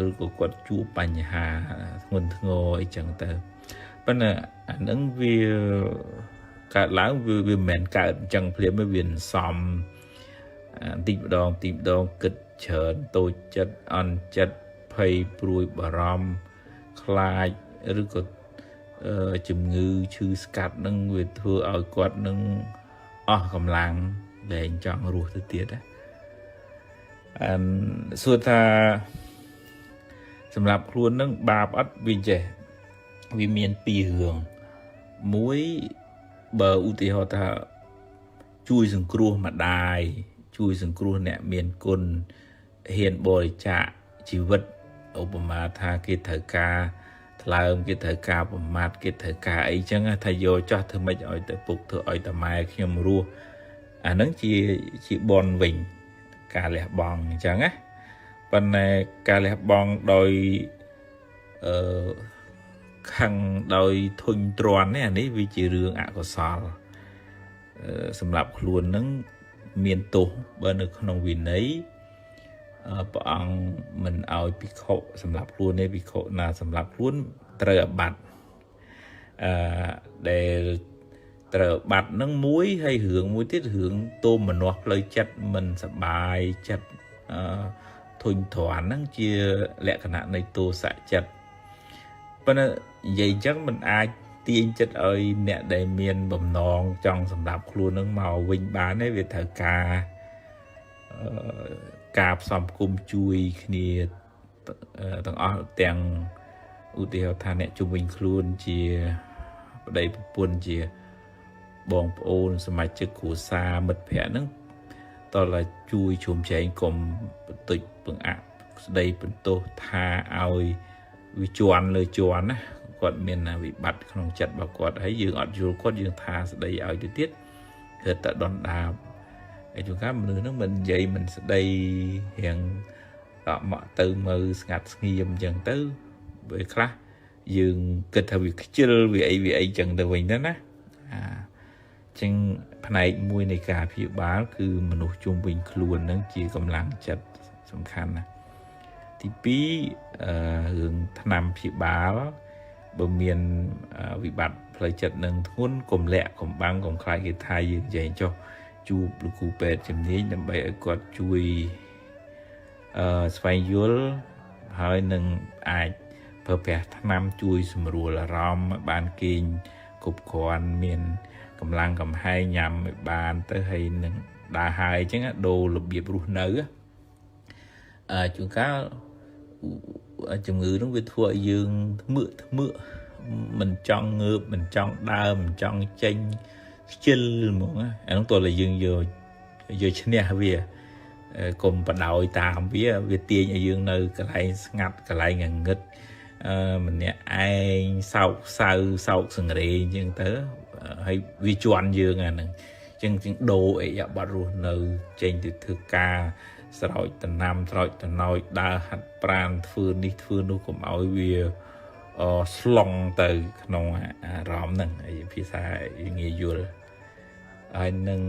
ឬក៏គាត់ជួបបញ្ហាធ្ងន់ធ្ងរអីចឹងទៅប៉ុន្តែអានឹងវាកើតឡើងវាមិនមែនកើតអញ្ចឹងភ្លាមវាសំបន្តិចម្ដងគិតច្រើនតូចចិត្តអន់ចិត្តភ័យព្រួយបារម្ភខ្លាចឬក៏ជំងឺឈឺស្កាត់នឹងវាធ្វើឲ្យគាត់នឹងអស់កម្លាំងលែងចង់រស់ទៅទៀតសួរថាសម្រាប់ខ្លួននឹងបាបអត់វាចេះវាមានពីររឿងមួយបើឧទាហរណ៍ថាជួយសង្គ្រោះម្ដាយជួយសង្គ្រោះអ្នកមានគុណហ៊ានបរិច្ចាគជីវិតឧបមាថាគេត្រូវការថ្លើមគេត្រូវការប្រមាថគេត្រូវការអីចឹងថាយកចោះធ្វើម៉េចឲ្យទៅពុកធ្វើឲ្យតាម៉ែខ្ញុំរស់អាហ្នឹងជាបនវិញការលះបង់អញ្ចឹងណាប៉ុន្តែការលះបង់ដោយខឹងដោយធុញទ្រាន់នេះអានេះវាជារឿងអកុសលសម្រាប់ខ្លួនហ្នឹងមានទោសបើនៅក្នុងវិន័យព្រះអង្គមិនឲ្យភិក្ខុសម្រាប់ខ្លួនទេភិក្ខុណាសម្រាប់ខ្លួនត្រូវអាបត្តិដែលត្រូវអាបត្តិនឹងមួយហើយរឿងមួយទៀតរឿងទោមនស្សផ្លូវចិត្តមិនសบายចិត្ត ធុញទ្រាន់ហ្នឹងជាលក្ខណៈនៃទោសៈចិត្តប៉ុន្តែនិយាយអញ្ចឹងมันអាចទាញចិត្តឲ្យអ្នកដែលមានបំណងចង់សម្រាប់ខ្លួននឹងមកវិញបានទេវាត្រូវការផ្សំផ្គុំជួយគ្នាទាំងអស់ទាំងឧទាហរណ៍ថាអ្នកជំនាញខ្លួនជាប្តីប្រពន្ធជាបងប្អូនសមាជិកគ្រួសារមិត្តភ័ក្តិហ្នឹងតើឡាជួយជុំចែងកុំបន្តិចបង្អាក់ស្ដីបន្ទោសថាឲ្យវាជន់លើជន់ណាគាត់មានវិបត្តិក្នុងចិត្តរបស់គាត់ហើយយើងអត់យល់គាត់យើងថាស្ដីឲ្យទៅទៀតគឺតែដណ្ដាបហើយជួនកាលមនុស្សហ្នឹងមិននិយាយមិនស្ដីរៀងមកទៅមើលស្ងាត់ស្ងៀមអញ្ចឹងទៅពេលខ្លះយើងគិតថាវាខ្ជិលវាអីអញ្ចឹងទៅវិញទៅណាចឹងផ្នែកមួយនៃការព្យាបាលគឺមនុស្សជុំវិញខ្លួនហ្នឹងជាកម្លាំងចិត្តសំខាន់ណាទី2រឿងថ្នាំព្យាបាលបើមានវិបត្តិផ្លូវចិត្តនឹងធ្ងន់កុំលាក់កុំបាំងកុំខ្លាចគេថាយើងនិយាយចុះជួបលោកគ្រូពេទ្យជំនាញដើម្បីឲ្យគាត់ជួយស្វែងយល់ហើយនឹងអាចប្រើប្រាស់ថ្នាំជួយសម្រួលអារម្មណ៍បានគេងគ្រប់គ្រាន់មានកម្លាំងកំហែងញ៉ាំឲ្យបានទៅហើយនឹងដើរហើយអញ្ចឹងដូររបៀបរស់នៅជួនកាលជំងឺនោះវាធ្វើឲ្យយើងធ្មើកមិនចង់ងើបមិនចង់ដើរមិនចង់ចេញខ្ជិលហ្មងអានោះតើយើងយកឈ្នះវាកុំបដោយតាមវាទាញឲ្យយើងនៅកន្លែងស្ងាត់កន្លែងងឹតម្នាក់ឯងសោកសៅសោកសង្រេងអញ្ចឹងទៅហើយវាជន់យើងអាហ្នឹងអញ្ចឹងដូរអីបត់រស់នៅចេញទៅធ្វើការស្រោចដំណាំស្រោចដំណោចដើរហាត់ប្រាណធ្វើនេះធ្វើនោះកុំឲ្យវាស្លងទៅក្នុងអារម្មណ៍ហ្នឹងហើយភាសាងាយយល់ហើយនឹង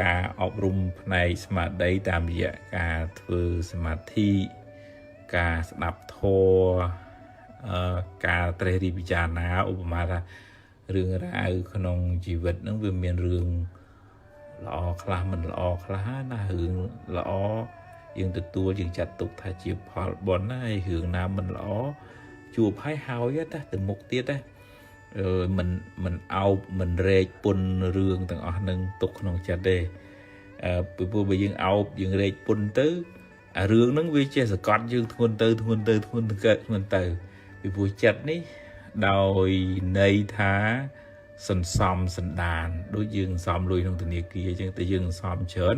ការអប់រំផ្នែកស្មារតីតាមរយៈការធ្វើសមាធិការស្ដាប់ធម៌ការត្រេះរិះពិចារណាឧបមាថារឿងរ៉ាវក្នុងជីវិតហ្នឹងវាមានរឿងល្អខ្លះមិនល្អខ្លះណារឿងល្អយើងទទួលយើងចាត់ទុកថាជាផលបុណ្យណាហើយរឿងណាមិនល្អជួបហើយទៅមុខទៀតមិនអោបមិនរែកពុនរឿងទាំងអស់នឹងទុកក្នុងចិត្តទេពីព្រោះបើយើងអោបយើងរែកពុនទៅអារឿងហ្នឹងវាចេះសកត់យើងធ្ងន់ទៅពីព្រោះចិត្តនេះដោយន័យថាសន្សំសន្តានដូចយើងសន្សំលុយក្នុងធនាគារអញ្ចឹងតែយើងសន្សំច្រើន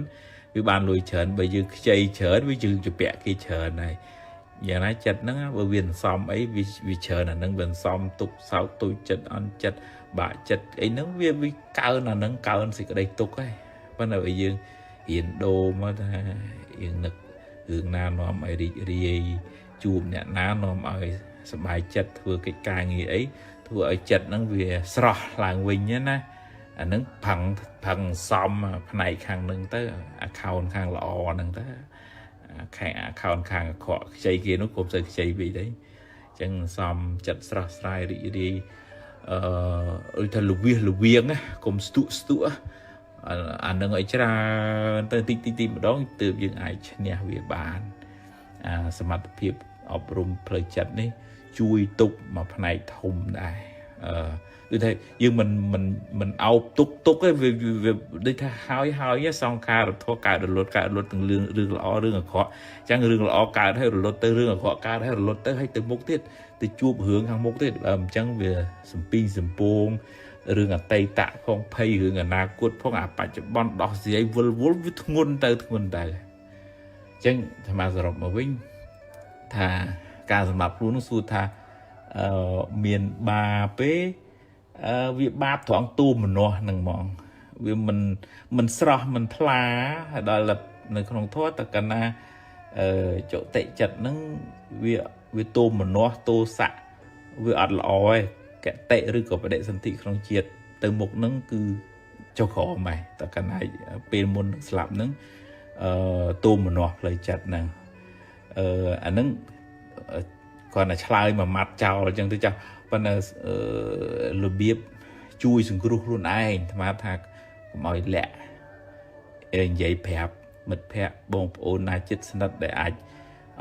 វាបានលុយច្រើនបើយើងខ្ចីច្រើនវាយើងជពាក់គេច្រើនហើយយ៉ាងណាចិត្តហ្នឹងបើវាសន្សំអីវាច្រើនអាហ្នឹងវាសន្សំទុកសោកទុយចិត្តអន់ចិត្តបាក់ចិត្តអីហ្នឹងវាកើនអាហ្នឹងកើនសេចក្តីទុកហើយប៉ុន្តែបើយើងរៀនដូរមកថាយើងនឹករឿងណានាំឲ្យរីករាយជួបអ្នកណានាំឲ្យសប្បាយចិត្តធ្វើកិច្ចការងារអីធ្វើឲ្យចិត្តហ្នឹងវាស្រស់ឡើងវិញណាអាហ្នឹងផឹងសំផ្នែកខាងហ្នឹងទៅ account ខាងល្អហ្នឹងទៅខាង account ខាងអាក្រក់ខ្ចីគេនោះកុំសូវខ្ចីពេកទេអញ្ចឹងសំចិត្តស្រស់ស្រាយរីករាយអឺថាលវាងណាកុំស្ទុះអានឹងឲ្យច្រើនទៅតិចម្ដងទើបយើងអាចឈ្នះវាបានសមត្ថភាពអប់រំផ្លូវចិត្តនេះជួយទុកមួយផ្នែកធំដែរដូចថាយើងមិនអោបទុកទេវាដូចថាហើយសង្ខារធម៌កើតរលត់ទាំងរឿងល្អរឿងអាក្រក់អញ្ចឹងរឿងល្អកើតហើយរលត់ទៅរឿងអាក្រក់កើតហើយរលត់ទៅហើយទៅមុខទៀតទៅជួបរឿងខាងមុខទៀតអញ្ចឹងវាសំពីងសំពងរឿងអតីតផងភ័យរឿងអនាគតផងអាបច្ចុប្បន្នដោះស្រាយវល់វាធ្ងន់ទៅអញ្ចឹងអាត្មាសរុបមកវិញថាការសម្រាប់ខ្លួននោះសួរថាមានបាបទេវាបាបត្រង់ទូមនោះហ្នឹងហ្មងវាមិនស្រស់មិនថ្លាដល់នៅក្នុងធម៌តកណាចុតិចិត្តហ្នឹងវាទូមនោះទោសៈវាអត់ល្អឯងកតិឬក៏បដិសន្ធិក្នុងជាតិទៅមុខហ្នឹងគឺចុះក្រោមឯងតកណាពេលមុនស្លាប់ហ្នឹងទូមនោះផ្លូវចិត្តហ្នឹងអាហ្នឹងគាត់តែឆ្លើយមួយម៉ាត់ចោលអញ្ចឹងទៅចាស់ប៉ុន្តែរបៀបជួយសង្គ្រោះខ្លួនឯងអាត្មាថាកុំឲ្យលាក់និយាយប្រាប់ មិត្តភ័ក្តិបងប្អូនណាជិតស្និទ្ធដែលអាច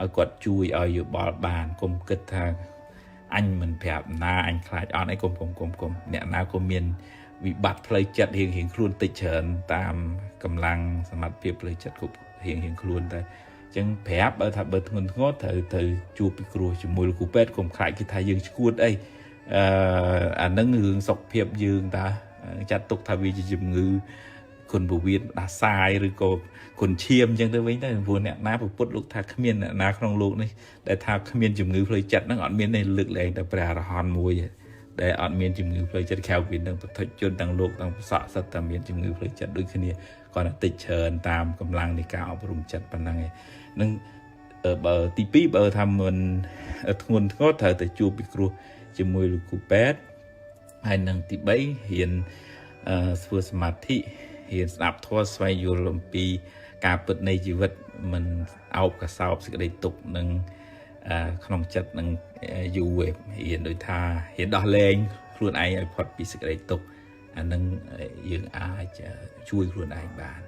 ឲ្យគាត់ជួយឲ្យយោបល់បានកុំគិតថាអញមិនប្រាប់ណាអញខ្លាចអត់អីកុំអ្នកណាក៏មានវិបត្តិផ្លូវចិត្តរៀងខ្លួនតិចច្រើនតាមកម្លាំងសមត្ថភាពផ្លូវចិត្តគ្រប់រៀងខ្លួនតែអញ្ចឹងប្រាប់បើថាបើធ្ងន់ធ្ងរត្រូវជួបពិគ្រោះជាមួយលោកគ្រូពេទ្យកុំខ្លាចគេថាយើងឈួតអីអានឹងរឿងសុខភាពយើងតាចាត់ទុកថាវាជាជំងឺគុណពវៀនដាសាយឬក៏គុណឈាមអញ្ចឹងទៅវិញទៅព្រោះអ្នកណាពុទ្ធលោកថាគ្មានអ្នកណាក្នុងលោកនេះដែលថាគ្មានជំងឺផ្លូវចិត្តហ្នឹងអត់មានទេលើកលែងតែព្រះអរហន្តមួយដែលអត់មានជំងឺផ្លូវចិត្តក្រៅពីនឹងប្រតិជនទាំងលោកទាំងប្រសក់សិតតែមានជំងឺផ្លូវចិត្តដូចគ្នាគាត់តែតិចច្រើនតាមកម្លាំងនៃការអប់រំចិត្តប៉ុណ្ណឹងឯងនឹងបើទី2បើថាមិនធ្ងន់ធ្ងរត្រូវតែជួបពិគ្រោះជាមួយលោកគ្រូពេទ្យហើយនឹងទី3រៀនធ្វើសមាធិរៀនស្ដាប់ធម៌ស្វែងយល់អំពីការពិតនៃជីវិតមិនអោបកសោបសេចក្តីទុក្ខនឹងក្នុងចិត្តនឹងយូររៀនដូចថារៀនដោះលែងខ្លួនឯងឲ្យផុតពីសេចក្តីទុក្ខអានឹងយើងអាចជួយខ្លួនឯងបាន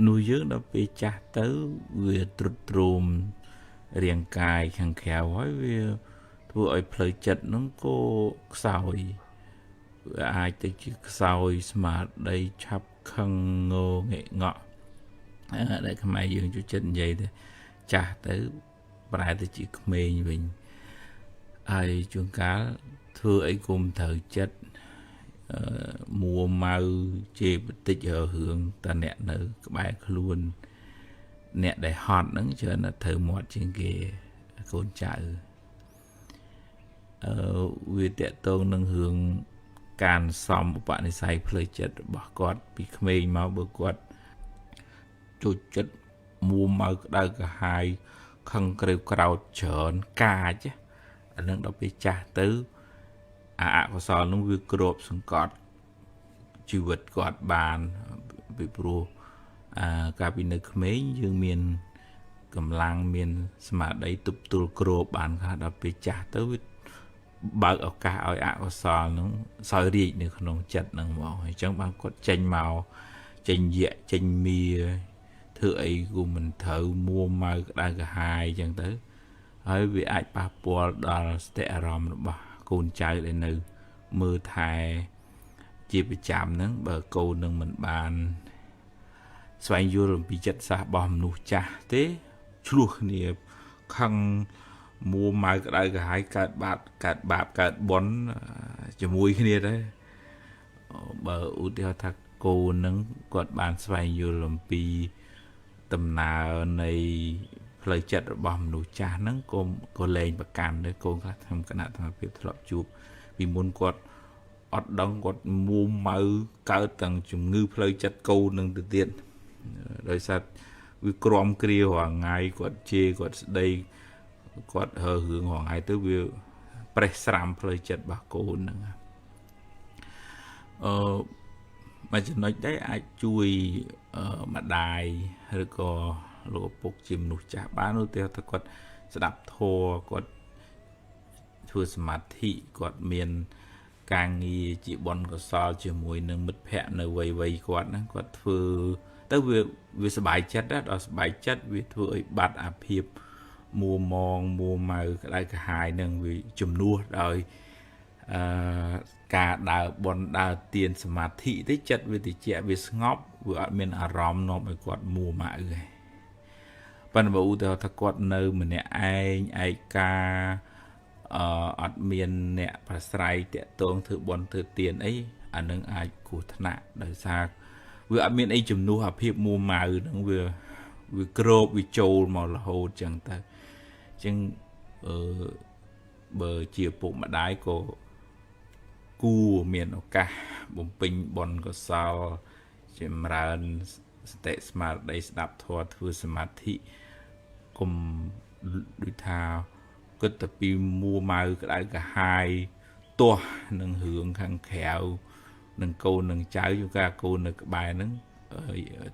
នោះយើងដល់ពេលចាស់ទៅវាទ្រុឌទ្រោមរាងកាយខាងក្រៅហើយវាធ្វើឲ្យផ្លូវចិត្តហ្នឹងក៏ខ្សោយវាអាចទៅជាខ្សោយស្មារតីឆាប់ខឹងងងែកងក់ដែលខ្មែរយើងជួយចិត្តនិយាយទៅចាស់ទៅប្រែទៅជាក្មេងវិញហើយជួនកាលធ្វើអីគុំត្រូវចិត្តមួម៉ៅជេរបន្តិចរឿងតអ្នកនៅក្បែរខ្លួនអ្នកដែលហត់ហ្នឹងច្រើនតែត្រូវមាត់ជាងគេកូនចៅវាតកតងនឹងរឿងការសំឧបនិស្ស័យផ្លូវចិត្តរបស់គាត់ពីក្មេងមកបើគាត់ជួយចិត្តមួម៉ៅក្តៅក្រហាយខឹងក្រេវក្រោតច្រើនកាចអានឹងដល់ពេលចាស់ទៅអកុសលនោះវាគ្របសង្កត់ជីវិតគាត់បានពីព្រោះកាលពីនៅក្មេងយើងមានកម្លាំងមានស្មារតីទប់ទល់គ្របបានថាដល់ពេលចាស់ទៅវាបើកឱកាសឲ្យអកុសលនោះសោយរាជនៅក្នុងចិត្តហ្នឹងហ្មងអញ្ចឹងបានគាត់ចេញមកចេញយៈចេញមៀធ្វើអីក៏មិនត្រូវមួម៉ៅក្តៅក្រហាយអញ្ចឹងទៅហើយវាអាចប៉ះពាល់ដល់សតិអារម្មណ៍របស់កូនចៅដែលនៅមើលថែជាប្រចាំហ្នឹងបើកូននឹងមិនបានស្វែងយល់អំពីចិត្តសាស្ត្ររបស់មនុស្សចាស់ទេឆ្លោះគ្នាខឹងមួម៉ៅក្តៅក្រហាយកើតបាបកើតបុណ្យជាមួយគ្នាដែរបើឧទាហរណ៍ថាកូននឹងគាត់បានស្វែងយល់អំពីដំណើរនៃផ្លូវចិត្តរបស់មនុស្សចាស់ហ្នឹងក៏លែងប្រកាន់ដែរកូនខ្លះក្នុងគណៈកម្មភាពធ្លាប់ជួបពីមុនគាត់អត់ដឹងគាត់មួម៉ៅកើតទាំងជំងឺផ្លូវចិត្តកូននឹងទៅទៀតដោយសារវាក្រំគ្រារាល់ថ្ងៃគាត់ជេរគាត់ស្ដីគាត់ហើរឿងរាល់ថ្ងៃទៅវាប្រេះស្រាំផ្លូវចិត្តរបស់កូនហ្នឹងមួយចំណុចដែរអាចជួយម្ដាយឬក៏លោកឪពុកជាមនុស្សចាស់បានឧទាហរណ៍ថាគាត់ស្ដាប់ធម៌គាត់ធ្វើសមាធិគាត់មានការងារជាបុណ្យកុសលជាមួយនឹងមិត្តភ័ក្តិនៅវ័យគាត់ហ្នឹងគាត់ធ្វើទៅវាសប្បាយចិត្តដល់សប្បាយចិត្តវាធ្វើឲ្យបាត់អាភាពមួម៉ៅក្តៅក្រហាយនឹងវាជំនួសដោយការដើរបុណ្យដើរទានសមាធិទៅចិត្តវាតិចវាស្ងប់វាអត់មានអារម្មណ៍នាំឲ្យគាត់មួម៉ៅទេប៉ុន្តែបើឧទាហរណ៍ថាគាត់នៅម្នាក់ឯងឯកាអត់មានអ្នកប្រស្រ័យតាក់ទងធ្វើបុណ្យធ្វើទានអីអានឹងអាចគ្រោះថ្នាក់ដោយសារវាអត់មានអីជំនួសអាភាពមួម៉ៅហ្នឹងវាគ្របវាចូលមករហូតចឹងទៅអញ្ចឹងបើជាពុកម្ដាយក៏គួរមានឱកាសបំពេញបុណ្យកុសលចម្រើនសតិស្មារតីស្ដាប់ធម៌ធ្វើសមាធិកុំដូចថាគិតតែពីមួម៉ៅក្តៅក្រហាយទាស់នឹងរឿងខាងក្រៅ នឹងកូននឹងចៅជួនកាលកូននៅក្បែរហ្នឹង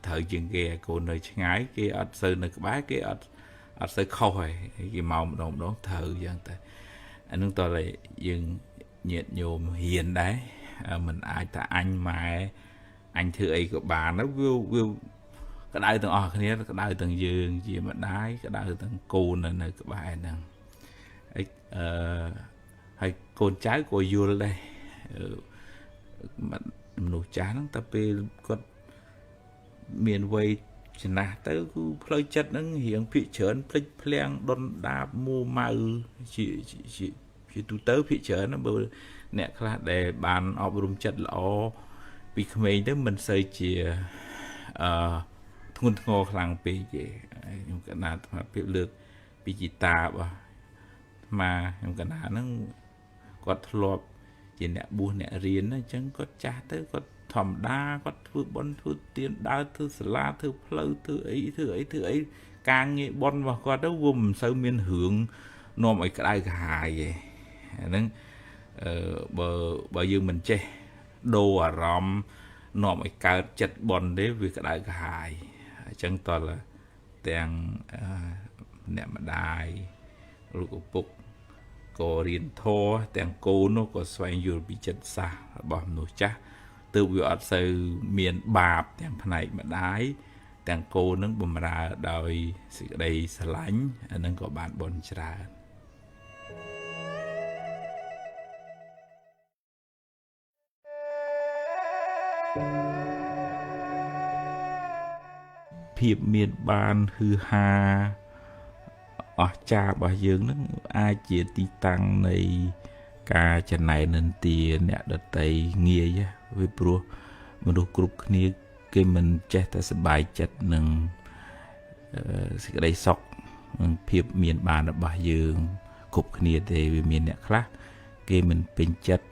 ត្រូវជាងគេកូននៅឆ្ងាយគេអត់សូវនៅក្បែរគេអត់សូវខុសហើយគេមកម្ដងត្រូវអញ្ចឹងតែអានឹងតើយើងញាតញោមហ៊ានដែរមិនអាចថាអញម៉ែអញធ្វើអីក៏បានទៅវាក្តៅទាំងអស់គ្នាក្តៅទាំងយើងជាម្ដាយក្តៅទាំងកូននៅក្បែរហ្នឹងហើយកូនចៅក៏យល់ដែរមនុស្សចាស់ហ្នឹងតែពេលគាត់មានវ័យចំណាស់ទៅគឺផ្លូវចិត្តហ្នឹងរៀងភាកច្រើនភ្លេចភ្លាំងដុនដាបមួម៉ៅជាទូទៅភាកច្រើនបើអ្នកខ្លះដែលបានអប់រំចិត្តល្អពីក្មេងទៅមិនសូវជាធ្ងន់ធ្ងរខ្លាំងពេកទេខ្ញុំកណាត់ថាភាពលើកពីជីតារបស់ខ្ញុំកណាហ្នឹងគាត់ធ្លាប់ជាអ្នកបួសអ្នករៀនអញ្ចឹងគាត់ចាស់ទៅគាត់ធម្មតាគាត់ធ្វើបន់ធ្វើទានដើរធ្វើសាលាធ្វើផ្លូវធ្វើអីការងារបន់របស់គាត់ទៅវាមិនសូវមានរឿងនាំឲ្យក្តៅក្រហាយទេអាហ្នឹងបើយើងមិនចេះដូរអារម្មណ៍នាំឲ្យកើតចិត្តបន់ទេវាក្តៅក្រហាយអញ្ចឹងតើទាំងអ្នកម្ដាយលោកឪពុកក៏រៀនធម៌ទាំងកូននោះក៏ស្វែងយល់ពីចិត្តសាស្ត្ររបស់មនុស្សចាស់ទើបវាអត់សូវមានបាបទាំងផ្នែកម្ដាយទាំងកូននឹងបំរើដោយសេចក្តីស្រឡាញ់អានឹងក៏បានបន់ច្រើនភាពមានបានហឺហាអស្ចារ្យរបស់យើងនឹងអាចជាទីតាំងនៃការចំណែននិន្ទាអ្នកដតីងាយវាព្រោះមនុស្សគ្រប់គ្នាគេមិនចេះតែសប្បាយចិត្តនឹងសេចក្តីសុខនិងភាពមានបានរបស់យើងគ្រប់គ្នាទេវាមានអ្នកខ្លះគេមិនពេញចិត្ត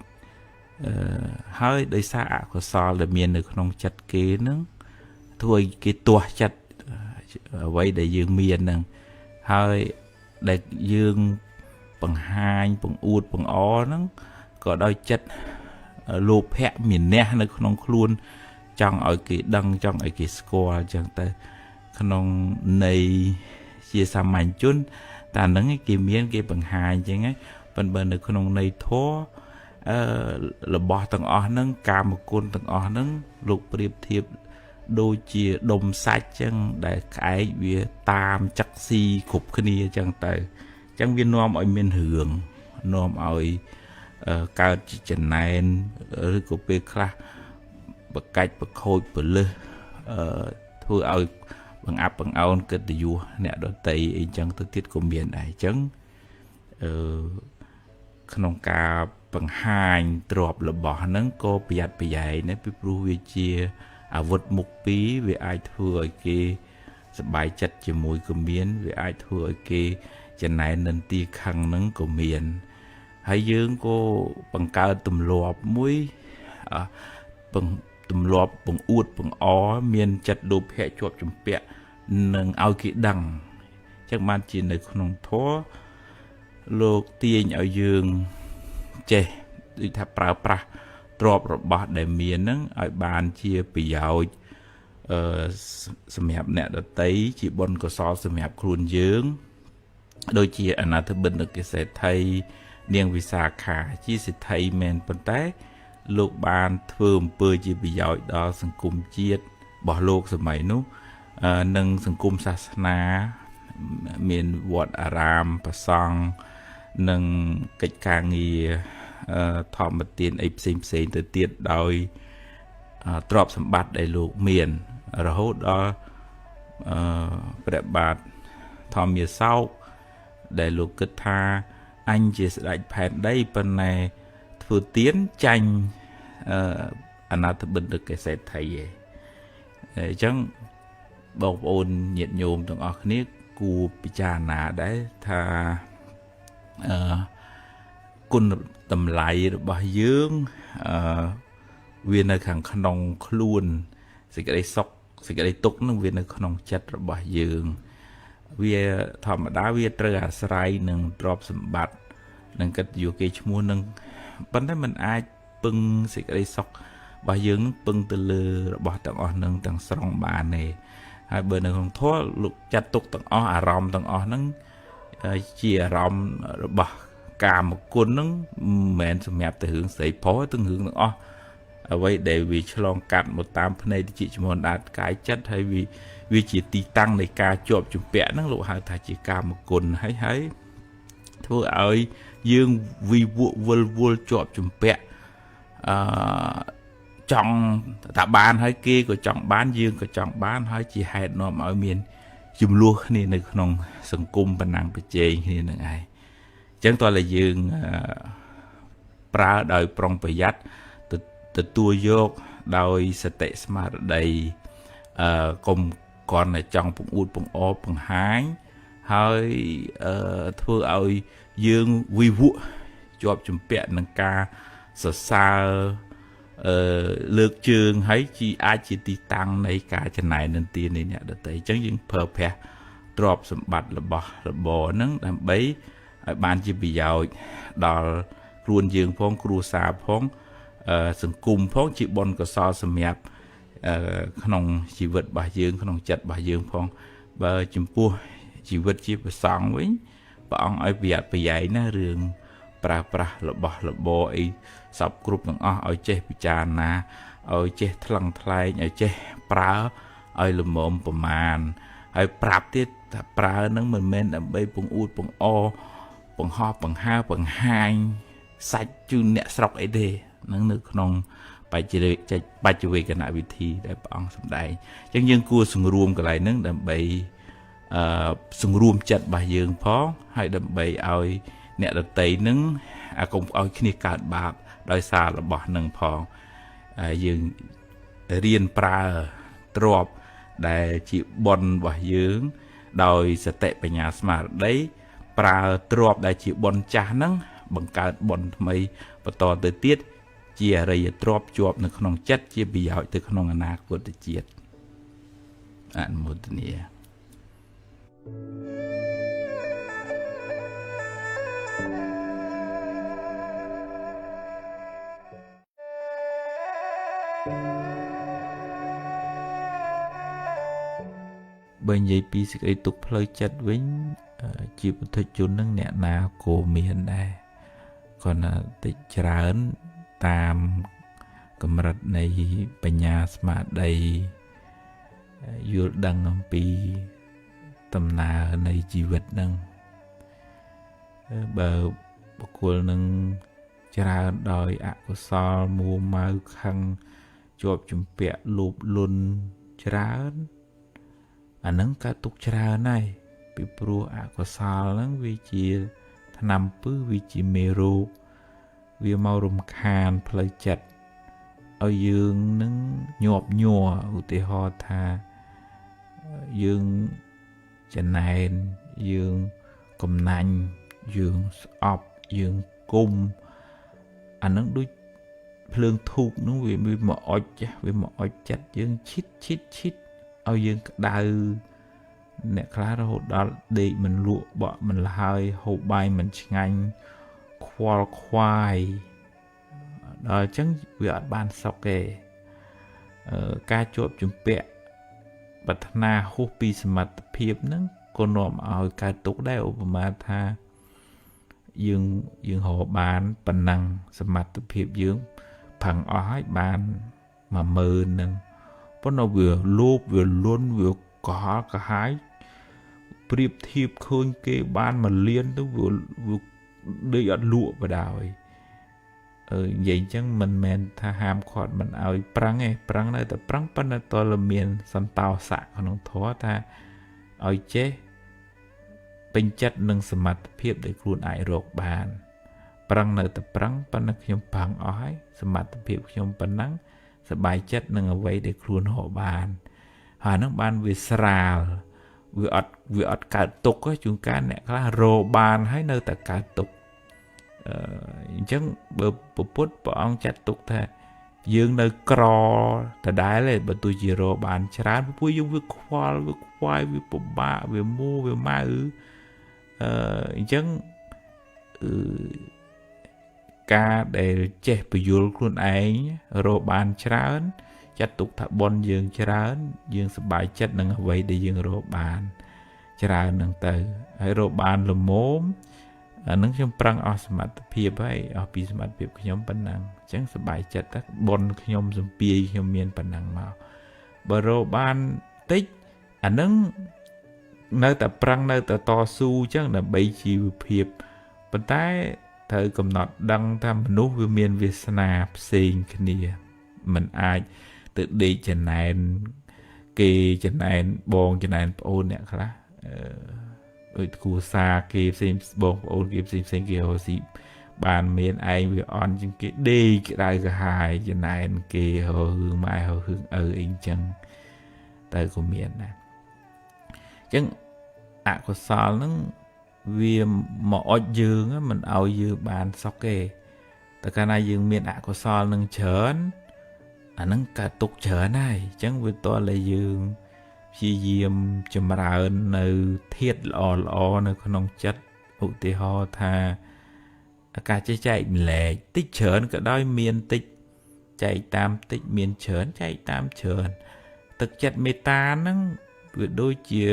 ហើយដោយសារអកុសលដែលមាននៅក្នុងចិត្តគេនឹងធ្វើឲ្យគេទាស់ចិត្តអ្វីដែលយើងមានហ្នឹងហើយដែលយើងបង្ហាញបង្អួតបង្អហ្នឹងក៏ដោយចិត្តលោភៈមានះនៅក្នុងខ្លួនចង់ឲ្យគេដឹងចង់ឲ្យគេស្គាល់អញ្ចឹងទៅក្នុងន័យជាសាមញ្ញជនតែហ្នឹងគេមានគេបង្ហាញអញ្ចឹងហើយប៉ុន្តែនៅក្នុងន័យធម៌របស់ទាំងអស់ហ្នឹងកាមគុណទាំងអស់ហ្នឹងលោកប្រៀបធៀបដូចជាដុំសាច់ចឹងដែលក្អែកវាតាមចឹកស៊ីគ្រប់គ្នាចឹងទៅចឹងវានាំឲ្យមានរឿងនាំឲ្យកើតជាចំណែនឬក៏ពេលខ្លះបកាច់បខូចពលឹះធ្វើឲ្យបង្អាប់បង្អោនកិត្តិយសអ្នកដតីអីចឹងទៅទៀតក៏មានដែរចឹងក្នុងការបង្ហាញទ្រព្យរបស់ហ្នឹងក៏ប្រយ័ត្នប្រយែងដែរពីព្រោះវាជាអាវុធមុខពីរវាអាចធ្វើឲ្យគេសប្បាយចិត្តជាមួយក៏មានវាអាចធ្វើឲ្យគេចំណែននិន្ទាខឹងហ្នឹងក៏មានហើយយើងក៏បង្កើតទម្លាប់មួយទម្លាប់បង្អួតបង្អមានចិត្តលោភៈជាប់ជំពាក់នឹងឲ្យគេដឹងចឹងបានជានៅក្នុងធម៌លោកទាញឲ្យយើងចេះដូចថាប្រើប្រាស់ទ្រព្យរបស់ដែលមានហ្នឹងឲ្យបានជាប្រយោជន៍សម្រាប់អ្នកដទៃជាបុណ្យកុសលសម្រាប់ខ្លួនយើងដូចជាអនាថបិណ្ឌកសេដ្ឋីនាងវិសាខាជាសេដ្ឋីមែនប៉ុន្តែលោកបានធ្វើអំពើជាប្រយោជន៍ដល់សង្គមជាតិរបស់លោកសម័យនោះនិងសង្គមសាសនាមានវត្តអារាមប្រសង់និងកិច្ចការងារធម្មទានអីផ្សេងទៅទៀតដោយទ្រព្យសម្បត្តិដែលលោកមានរហូតដល់ព្រះបាទធម្មយាសោកដែលលោកគិតថាអញជាស្ដេចផែនដីប៉ុន្តែធ្វើទានចាញ់អនាថបិណ្ឌកសេដ្ឋីឯងអញ្ចឹងបងប្អូនញាតិញោមទាំងអស់គ្នាគួរពិចារណាដែរថាគុណតម្លៃរបស់យើងវានៅខាងក្នុងខ្លួនសេចក្តីសុខសេចក្តីទុក្ខនឹងវានៅក្នុងចិត្តរបស់យើងវាធម្មតាវាត្រូវអាស្រ័យនឹងទ្រព្យសម្បត្តិនឹងកិត្តិយសគេឈ្មោះនឹងប៉ុន្តែมันអាចពឹងសេចក្តីសុខ bà dương bưng từ lừa bỏ tầng ở nâng tầng sòng bà này hai bên này không thua lục chặt tục tầng ở à ròm tầng ở nâng chia ròm bỏ cả một cuốn nâng mẹn sầm mẹp từ hướng xây phó từng hướng tầng ở vậy để vì cho lòng cắt một tam phần này thì chị chỉ muốn đạt cái chất hay vì chỉ tí tăng này ca chộp chụp vẽ nâng lộ hai thà chỉ ca một cuốn hay thôi ơi dương vì vua chộp chụp vẽ trong tạ ban hay kia của chọn bán dương của chọn bán hay chỉ hai nó ở miền chùm luôn này này nông sừng cung bên năng bị chê như này này chẳng tôi là dương pra đời prong bị dắt từ tua vô đôi state smart đầy cùng còn là trong bụng út bụng o bụng hái hơi thưa ơi dương vi vụ chụp chụm vẽ nâng ca sợ sao lược trường hay chỉ ai chỉ tí tăng này cả chân này nên tiền này nhận được tới chẳng những perfect drop sầm bạch là bỏ nắng làm bấy bạn chỉ bị giàu đò luôn dương phong cru sa phong sừng cùng phong chỉ bon có so sầm mẹp không chỉ vật bà dương không chặt bà dương phong và chim pua chỉ vật chỉ phải sáng với bọn ai việt bị dạy na rừng pra là bỏ ấy sập group ng ở chế bị tràn na ở chế thằng thay ở chế pra ở lùm mồmประมาณở prap tiết pra nâng mình men ở bên bùng u bùng o bùng ho bùng ha bùng hai sạch chun nẹt sọc ấy đi nâng nước nông bài chỉ về cái nại vị thi để bọn sầm đại chẳng dân cua sừng ruộng cái này nâng đầm bầy sừng ruộng chặt bài dương phó hay đầm bầy ơi nẹt đợt tây nâng cùng ơi khi cả bạc đôi xa là bỏ nâng phò dương riêng pra drop để chị bon bỏ dương đôi sẽ tệ về nhà smart đấy pra drop để chị bon cha nâng bằng cả bon mây và to tới tiết chia rồi drop chụp nó không chất chia bị dạo từ không anh của tự chết anh một nè bên dưới pi sẽ cái tục phơi chặt với chỉ một thời chốn nâng nhẹ nào của miền đây còn tịch trán tam cầm rật này bên nhà smart đây vô đăng pi tầm nào này chỉ vật nâng bờ cuộc nâng trán đòi ạ của sao mua mau khăn chụp chụp vẽ lụp luôn trán nâng cả tục trà này bị pro có sao nâng vì chỉ nằm pứ vì chỉ mê rô vì mau rùm khan plei chặt ở dương nâng nhọp nhùa ưu tế ho tha dương chân này dương cầm nành dương ọc dương cung nâng đôi phương thuộc nâng vì mọi chặt dương chít ở dương đau nè khá ra hột đó để mình lụa bỏ mình là hơi hộp bài mình ngành khoai đó chẳng việc ban sau kề ca chụp chúng bẹ bật na hô pi smart phiệp nâng con nòm ở ca tục đeo mà tha dương hồ bán bản năng smart phiệp dương phẳng ói bán mà mờ nângเพราะเราvừa lốp vừa luôn vừa có cả hai priệp thiệp khơi cái ban mà liên tới vừa đi ở lụa vào đào vậy chẳng mình tha ham khọt mình ao prang này tập prang pan là to là miền sân tàu sạ của nó thó ta ao chế bên chất nâng sầm mặt phiệp để khuôn ai rột bàn prang này tập prang pan là nhom phẳng ói sầm mặt phiệp nhom pan nắngสบายจัดนึงเอาไว้ได้ครูนหอบานหานักบานวิสราวิอดการตกก็จุงการเนี่ยก็โรบานให้เนื้อแต่การตกจังเบอร์ปุ๊บปองจัดตกแท้ยืงเนื้อกรอแต่ได้เลยบรรทุจิโรบานชราผู้ยุ่งวิควายวิปบะวิมูวิมาจัง ការដែលចេះបញ្យល់ខ្លួនឯងរកបានច្រើនចាត់ទុកថាបុណ្យយើងច្រើនយើងសប្បាយចិត្តនឹងអ្វីដែលយើងរកបានច្រើនហ្នឹងទៅហើយរកបានល្មមអានឹងខ្ញុំប្រឹងអស់សមត្ថភាពហើយអស់ពីសមត្ថភាពខ្ញុំប៉ុណ្ណឹងអញ្ចឹងសប្បាយចិត្តតែបុណ្យខ្ញុំសំពាយខ្ញុំមានប៉ុណ្ណឹងមកបើរកបានតិចអានឹងនៅតែប្រឹងនៅតែតស៊ូអញ្ចឹងដើម្បីជីវភាពប៉ុន្តែត្រូវកំណត់ដឹងថាមនុស្សវាមានវាសនាផ្សេងគ្នាมันអាចទៅដេកចំណែនគេចំណែនបងចំណែនប្អូនអ្នកខ្លះដូចគ្រួសារគេផ្សេងបងប្អូនគេផ្សេងគេរស់ស៊ីបានមានឯងវាអន់ជាងគេដេកក្តៅក្រហាយចំណែនគេហៅរឿងម៉ែហៅរឿងឪអីចឹងតែក៏មានដែរអញ្ចឹងអកុសលហ្នឹងវាមកអុចយើងមិនឲ្យយើងបានសុខទេតែកាលណាយើងមានអកុសលនឹងច្រើនអាហ្នឹងកើតទុកច្រើនហើយអញ្ចឹងវាតើតែយើងព្យាយាមចម្រើននៅធាតុល្អនៅក្នុងចិត្តឧទាហរណ៍ថាការចេះចែកម្លែកតិចច្រើនក៏ដោយមានតិចចែកតាមតិចមានច្រើនចែកតាមច្រើនទឹកចិត្តមេត្តាហ្នឹងវាដូចជា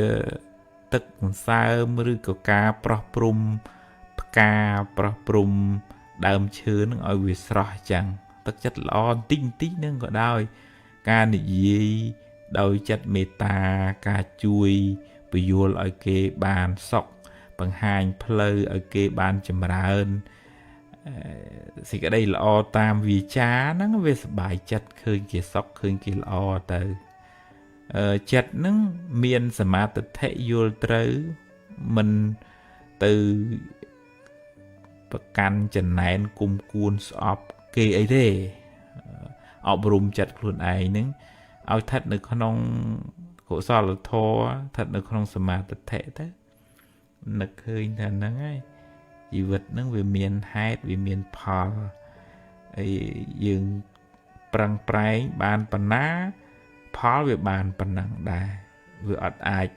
ទឹកសន្សើមឬក៏ការប្រោះព្រំផ្កាប្រោះព្រំដើមឈើហ្នឹងឲ្យវាស្រស់អញ្ចឹងទឹកចិត្តល្អបន្តិចហ្នឹងក៏ដោយការនិយាយដោយចិត្តមេត្តាការជួយពយល់ឲ្យគេបានសុខបង្ហាញផ្លូវឲ្យគេបានចម្រើនសេចក្តីល្អតាមវាចាហ្នឹងវាសប្បាយចិត្តឃើញគេសុខឃើញគេល្អទៅចិត្តហ្នឹងមានសមាធិយល់ត្រូវមិនទៅប្រកាន់ចំណែនគុំគួនស្អប់គេអីទេអប់រំចិត្តខ្លួនឯងហ្នឹងឲ្យស្ថិតនៅក្នុងកុសលធម៌ស្ថិតនៅក្នុងសមាធិទៅនឹកឃើញថាហ្នឹងហើយជីវិតហ្នឹងវាមានហេតុវាមានផលហើយយើងប្រឹងប្រែងបានប៉ុណ្ណាផលវាបានប៉ុណ្ណឹងដែរវាអត់អាច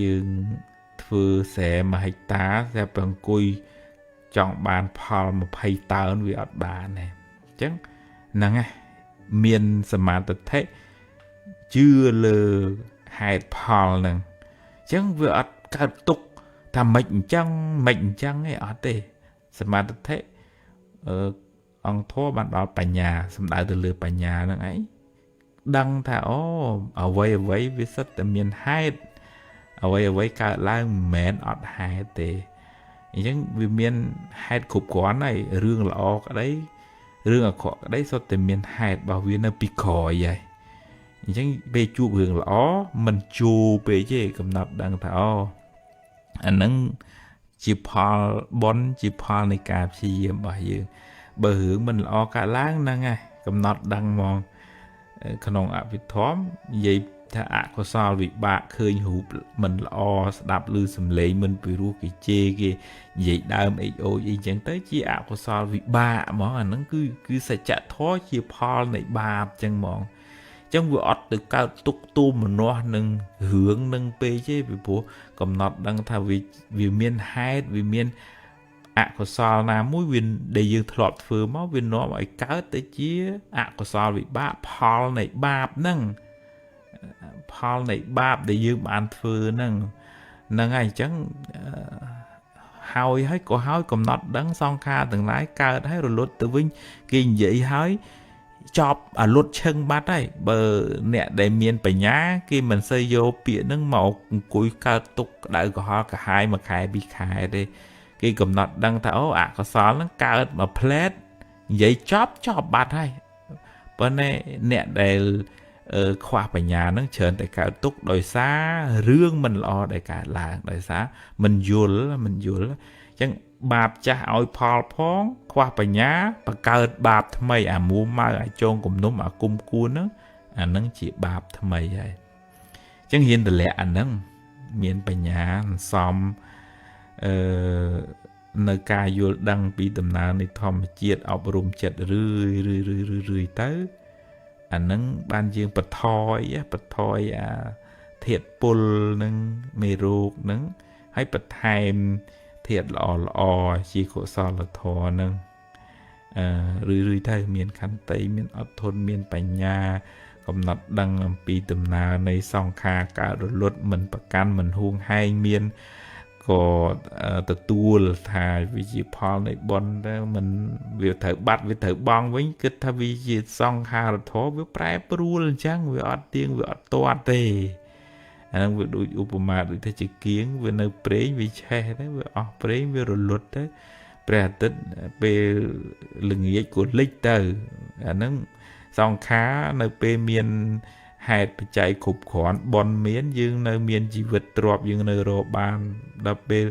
យើងធ្វើស្រែ1ហិកតាតែប្រអង្គុយចង់បានផល20តើនវាអត់បានទេអញ្ចឹងហ្នឹងឯងមានសមាធិជឿលើហេតុផលហ្នឹងអញ្ចឹងវាអត់កើតទុកថាមិនអញ្ចឹងឯអត់ទេសមាធិអង្គធម៌បានដល់បញ្ញាសំដៅទៅលើបញ្ញាហ្នឹងឯងដឹងថាអូអ្វីវាសិតតែមានហេតុអ្វីកើតឡើងមិនមែនអត់ហេតុទេអញ្ចឹងវាមានហេតុគ្រប់គ្រាន់ហើយរឿងល្អក្តីរឿងអាក្រក់ក្តីសុទ្ធតែមានហេតុរបស់វានៅពីក្រោយហើយអញ្ចឹងពេលជួបរឿងល្អមិនជួពេកទេកំណត់ដឹងថាអូអាហ្នឹងជាផលបុណ្យជាផលនៃការព្យាយាមរបស់យើងបើរឿងមិនល្អកើតឡើងហ្នឹងឯងកំណត់ដឹងហ្មងក្នុងអភិធម្មនិយាយថាអកុសលវិបាកឃើញរូបមិនល្អស្ដាប់ឮសំឡេងមិនពីរោះគេជេរគេនិយាយដើមអេចអូចអីចឹងទៅជាអកុសលវិបាកហ្មងអាហ្នឹងគឺសច្ចធម៌ជាផលនៃបាបចឹងហ្មងចឹងវាអត់ទៅកើតទុកទូមនោះនឹងរឿងនឹងពេកទេពីព្រោះកំណត់ដឹងថាវាមានហេតុវាមានអកុសលណាមួយវាដែលយើងធ្លាប់ធ្វើមកវានាំឲ្យកើតទៅជាអកុសលវិបាកផលនៃបាបហ្នឹងផលនៃបាបដែលយើងបានធ្វើហ្នឹងហើយអញ្ចឹងហើយក៏ហើយកំណត់ដឹងសង្ខារទាំងឡាយកើតហើយរលត់ទៅវិញគេនិយាយហើយចប់អាលុតឈឹងបាត់ហើយបើអ្នកដែលមានបញ្ញាគេមិនសូវយកពាក្យហ្នឹងមកអង្គុយកើតទុកក្តៅក្រហល់កាហាយ1ខែ2ខែទេគេកំណត់ដឹងថាអូអកុសលហ្នឹងកើតមកផ្លែតនិយាយចប់បាត់ហើយប៉ុន្តែអ្នកដែលខ្វះបញ្ញាហ្នឹងច្រើនតែកើតទុកដោយសាររឿងមិនល្អដែលកើតឡើងដោយសារមិនយល់អញ្ចឹងបាបចាស់ឲ្យផលផងខ្វះបញ្ញាបង្កើតបាបថ្មីអាមួម៉ៅអាចងគំនុំអាគុំគួនហ្នឹងអាហ្នឹងជាបាបថ្មីហើយអញ្ចឹងហ៊ានតម្លាក់អាហ្នឹងមានបញ្ញាសំនៅការយល់ដឹងពីដំណើរនៃធម្មជាតិអប់រំចិត្តរឿយទៅអាហ្នឹងបានយើងបន្ថយអាធាតុពុលនឹងមេរោគហ្នឹងហើយបន្ថែមធាតុល្អជាកុសលធម៌ហ្នឹង រឿយៗទៅមានខន្តីមានអត់ធន់មានបញ្ញាកំណត់ដឹងអំពីដំណើរនៃសង្ខារកើតរលត់មិនប្រកាន់មិនហួងហែងមានក៏ទទួលថាវាជាផលនៃបុណ្យទៅមិនវាត្រូវបាត់វាត្រូវបង់វិញគិតថាវាជាសង្ខារធម៌វាប្រែប្រួលអញ្ចឹងវាអត់ទៀងវាអត់ទាត់ទេអាហ្នឹងវាដូចឧបមាដូចថាជាគៀងវានៅព្រេងវាឆេះទៅវាអស់ព្រេងវារលត់ទៅព្រះអាទិត្យពេលល្ងាចក៏លិចទៅអាហ្នឹងសង្ខារនៅពេលមានហេតុបច្ច័យគ្រប់គ្រាន់បនមានយើងនៅមានជីវិតទ្រព្យយើងនៅរកបានដល់ពេល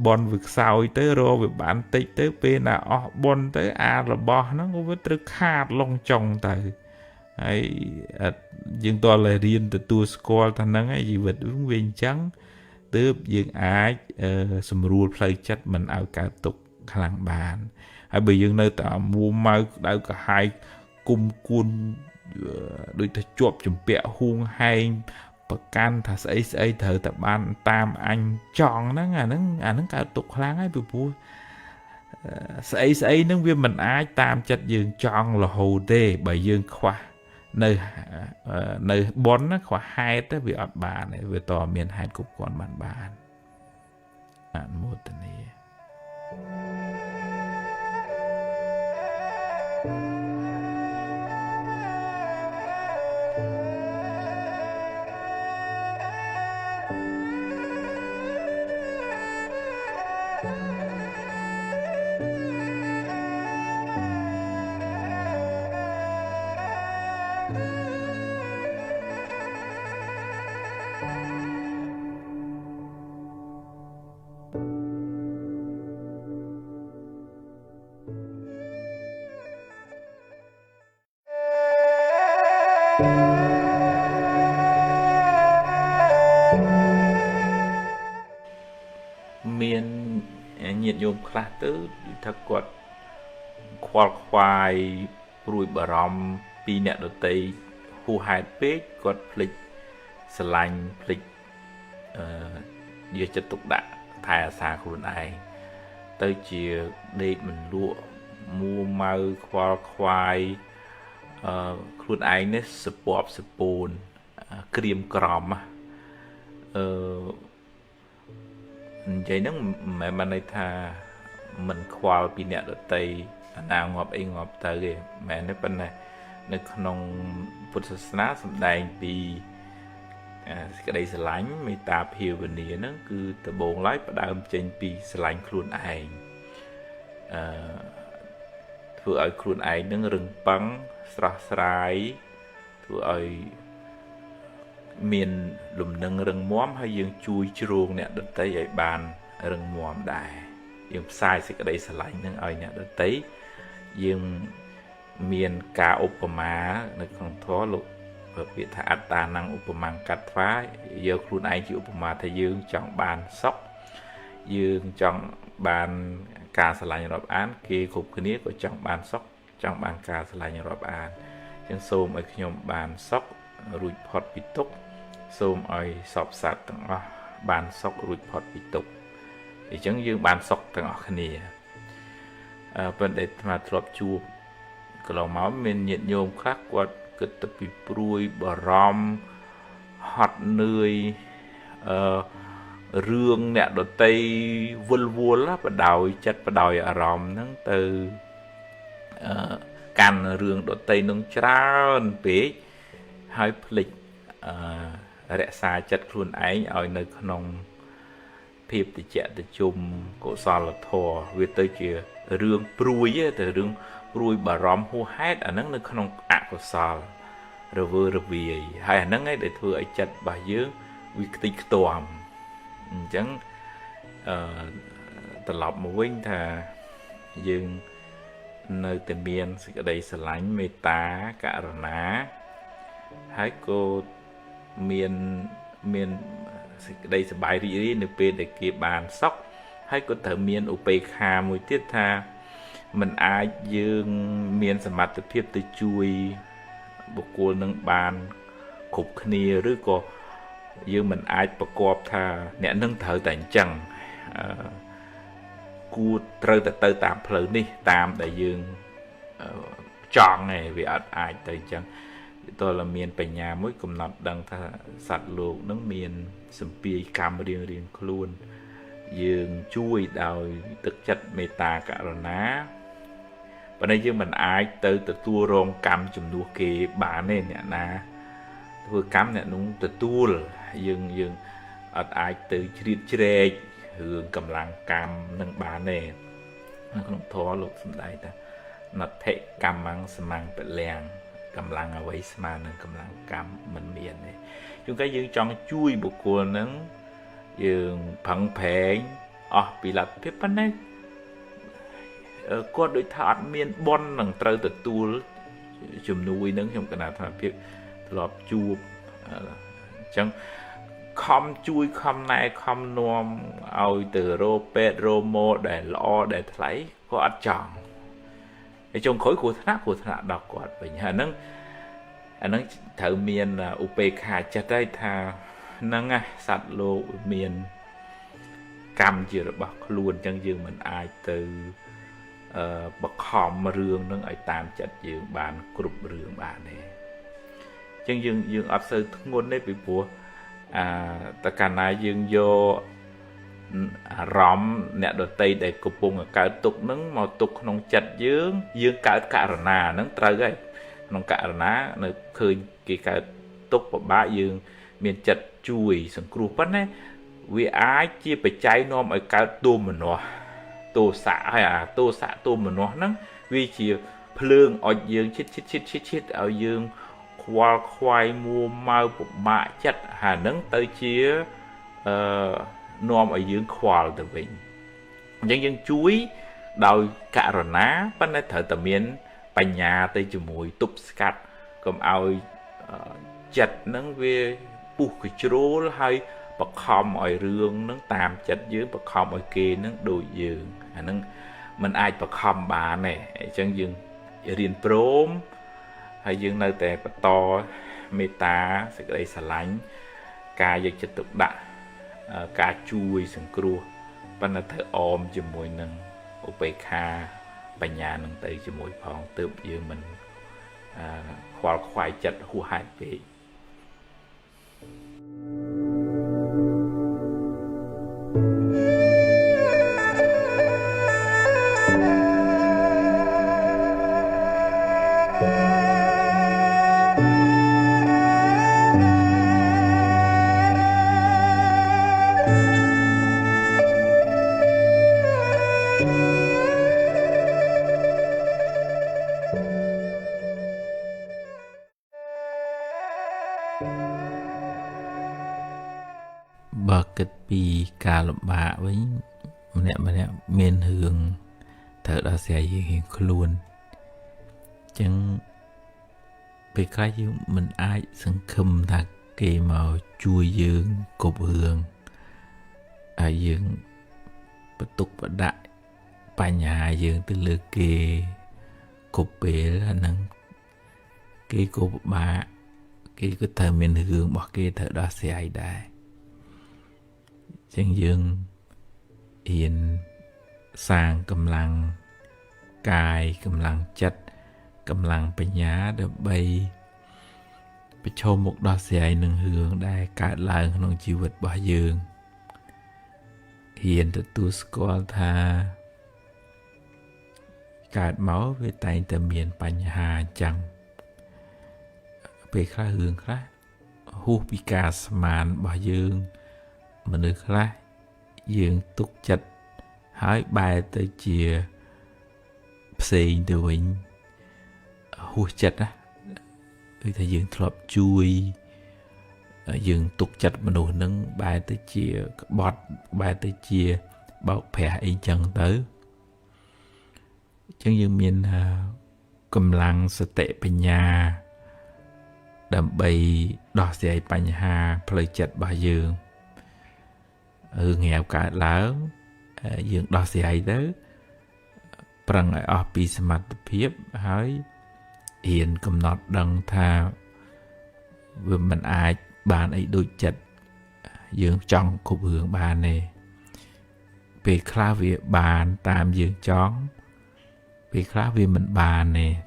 បនវាខ្សោយទៅរកវាបានតិចទៅពេលណាអស់បនទៅអារបស់ហ្នឹងក៏វាត្រូវខាតឡងចុងទៅហើយយើងតើរៀនទទួលស្គាល់ថាហ្នឹងឯងជីវិតវាអញ្ចឹងទើបយើងអាចសម្រួលផ្លូវចិត្តមិនឲ្យកើតទុក្ខខ្លាំងបានហើយបើយើងនៅតែមួម៉ៅក្តៅក្រហាយគុំគួនដូចថាជាប់ជំពាក់ហួងហែងប្រកាន់ថាស្អីត្រូវតែបានតាមអញចង់ហ្នឹងអាហ្នឹងកើតទុកខ្លាំងហើយពីព្រោះស្អីហ្នឹងវាមិនអាចតាមចិត្តយើងចង់រហូតទេបើយើងខ្វះនៅប៉ុនណាខ្វះហេតុទៅវាអត់បានទេវាតមានហេតុគ្រប់គ្រាន់បានអនុមោទនាមានញាតិញោមខ្លះទៅថាគាត់ខ្វល់ខ្វាយព្រួយបារម្ភពីអ្នកដទៃហួសហេតុពេកគាត់ភ្លេចស្រឡាញ់ភ្លេចយកចិត្តទុកដាក់ថែអាសាខ្លួនឯងទៅជាដេកមិនលក់មួម៉ៅខ្វល់ខ្វាយខ្លួនឯងនេះសពប់សពូនក្រៀមក្រំនិយាយហ្នឹងមិនមែនន័យថាមិនខ្វល់ពីអ្នកដទៃអាណាងាប់អីងាប់ទៅទេមែនទេប៉ុន្តែនៅក្នុងពុទ្ធសាសនាសម្ដែងពីសេចក្តីស្រឡាញ់មេត្តាភាវនាហ្នឹងគឺដំបូងឡើយផ្ដើមចេញពីស្រឡាញ់ខ្លួនឯងធ្វើឲ្យខ្លួនឯងនឹងរឹងប៉ឹងស្រស់ស្រាយធ្វើឲ្យមានលំនឹងរឹងមាំហើយយើងជួយជ្រោងអ្នកដទៃឲ្យបានរឹងមាំដែរយើងផ្សាយសេចក្តីស្រឡាញ់នឹងឲ្យអ្នកដទៃយើងមានការឧបមានៅក្នុងធម៌លោកពាក្យថាអត្តាnăngឧបមាកាត់ថ្វាយកខ្លួនឯងជាឧបមាថាយើងចង់បានសុខយើងចង់បានការស្រឡាញ់រាប់អានគេគ្រប់គ្នាក៏ចង់បានសុខចង់បានការស្រឡាញ់រាប់អានអញ្ចឹងសូមឲ្យខ្ញុំបានសុខរួចផុតពីទុក្ខសូមឲ្យសពសត្វទាំងអស់បានសុខរួចផុតពីទុក្ខអញ្ចឹងយើងបានសុខទាំងអស់គ្នាប៉ុន្តែអាត្មាធ្លាប់ជួបកន្លងមកមានញាតិញោមខ្លះគាត់គិតទៅពីព្រួយបារម្ភហត់នឿយរឿងអ្នកដតីវល់បដោយចិត្តបដោយអារម្មណ៍ហ្នឹងទៅកាន់រឿងដតីនឹងច្រើនពេកហើយភ្លេចរក្សាចិត្តខ្លួនឯងឲ្យនៅក្នុងភាពតិចតិជុំកុសលធម៌វាទៅជារឿងព្រួយទៅរឿងព្រួយបារម្ភហួសហេតុអាហ្នឹងនៅក្នុងអកុសលរវើរវាយហើយអាហ្នឹងឯងដែលធ្វើឲ្យចិត្តរបស់យើងវាខ្ទេចខ្ទាំអញ្ចឹងត្រឡប់មកវិញថាយើងនៅតែមានសេចក្តីស្រឡាញ់មេត្តាករុណាហើយក៏មានសេចក្តីសប្បាយរីករាយនៅពេលដែលគេបានសុខហើយក៏ត្រូវមានឧបេក្ខាមួយទៀតថាមិនអាចយើងមានសមត្ថភាពទៅជួយបុគ្គលនឹងបានគ្រប់គ្នាឬក៏យើងមិនអាចប្រកបថាអ្នកនឹងត្រូវតែអញ្ចឹងគួរត្រូវតែទៅតាមផ្លូវនេះតាមដែលយើង chọn này vì ai tới chẳng tôi là miền bạch nhà mới cùng nọt đằng tha sạch luộc nó miền sầm pi cam riêng riêng luôn dương chui đào thực chất mê ta cả rồi ná và đây dương mình ai tới từ tua rong cam chùm đua kì bà nên nè na vừa cam nè đúng từ tua dương ai từ chít hương cầm lăng cam nâng bà nè nó không thua lục xâm đại ta nó thể cam mang xâm mang bật lèng cầm lăng ở vậy mà nâng cầm lăng cam mình miền này chúng cái dương chọn chui bộ cô nâng dương phẳng phèn bị lật tiếp bên này có đối thảo miền bon nâng trâu từ tu chùm nuôi nâng trong cái nào thằng biết lọp chua chẳng không chui không này không nuông ao từ rô pet rô mô để lo để thấy có ăn chọnในช่วงkhối của thằng đọc quạt vậy hà nâng thợ miền UPKจะได้ทานั่งสัตว์โลเมียนกรรมเจอบักล้วนจังยืงมันอายตือบักคอมเรื่องนั่งไอตามจัดยืงบานกรุบเรื่องบานเนี่ยจังยืงอับเซอร์ทั้งงนได้ไปปัวแต่การนายยืงโยร้อมเนี่ยโดยตีได้กุปงการตุกนั่งมาตุกนองจัดยืงการการนานั่งตรายนองการนาเนี่ยเคยกี่การตุกแบบบ้ายืงเมียนจัดจุยสังครูปั้นเนี่ยวิอาชีไปใจนอมไอ้การตัวมันวะตัวสะให้ตัวสะตัวมันวะนั่งวิชีเพลิงเอายืงชิดเอายืงควายมัวเมาปุบมาจัดหานั่งเตยเชียนอมไอ้ยืงควายตัวเองยังจุยโดยการนาปั้นเนี่ยเถอะแต่เมียนปัญญาเตยจมูกตุบสกัดก็เอาจัดนั่งเวปุกโจรให้ประคอมไอเรื่องนั่งตามจัดยืงประคอมไอเกนั่งดูยืงนั่งมันไอประคอมบาเนี่ยจังยืงเรียนโปรมให้ยืงในแต่ประตอเมตาสิ่งใดสลายกายจะตุกดะกาจุยสังครูปัญหาเธออมจมวยนั่งอุปคาปัญญานั่งเตยจมวยพองเติบยืงมันควายจัดหัวหายไปบกิดปีการลำบากไว้เนี่ยเมียนเฮืองเธอเราเสียยังเห็นคลุนจังไปใกล้ยืมมันอายสังคมทักเกมาช่วยยืงกบเฮืองยืงประตุกประดะปัญญายืงตึเลือกเกกบเปแล้วนั่งเกกบบาเกก็เธอเมียนเฮืองบอกเกเธอเราเสียได้จังยืงเห็นสร้างกำลังกายกำลังจัดกำลังปัญญาเดบใบไปชมมุกดอกเสียหนึ่งเฮืองได้การลายของชีวิตบ่ยืงเห็นแต่ตัวสกอลทาการเมาไปไต่แต่เมียนปัญหาจังไปคลาเฮืองคลาหูพิกาสมานบ่ยืงมันนึกละยืงตุกจัดหายใบเตยเจียเสียงตัวเองหัวจัดนะถ้ายืงทลบจุยยืงตุกจัดมันดูนึงใบเตยเจียบอดใบเตยเจียบอกแผ่ไอ้จังเต๋อจังยืงมีนกำลังสเตปัญญาดำใบดอกเสียปัญหาเพลยจัดบ่ยืงเงียบกาดแล้วยืงดอกเสียเด้อปรังไอออปีสมัติเพียบหายเห็นกำหนดดังท่าว่ามันอายบานไอดูจัดยืงจ้องขบเหืองบานเนี่ยไปคลาเวียบานตามยืงจ้อง vì khác vì mình bàn này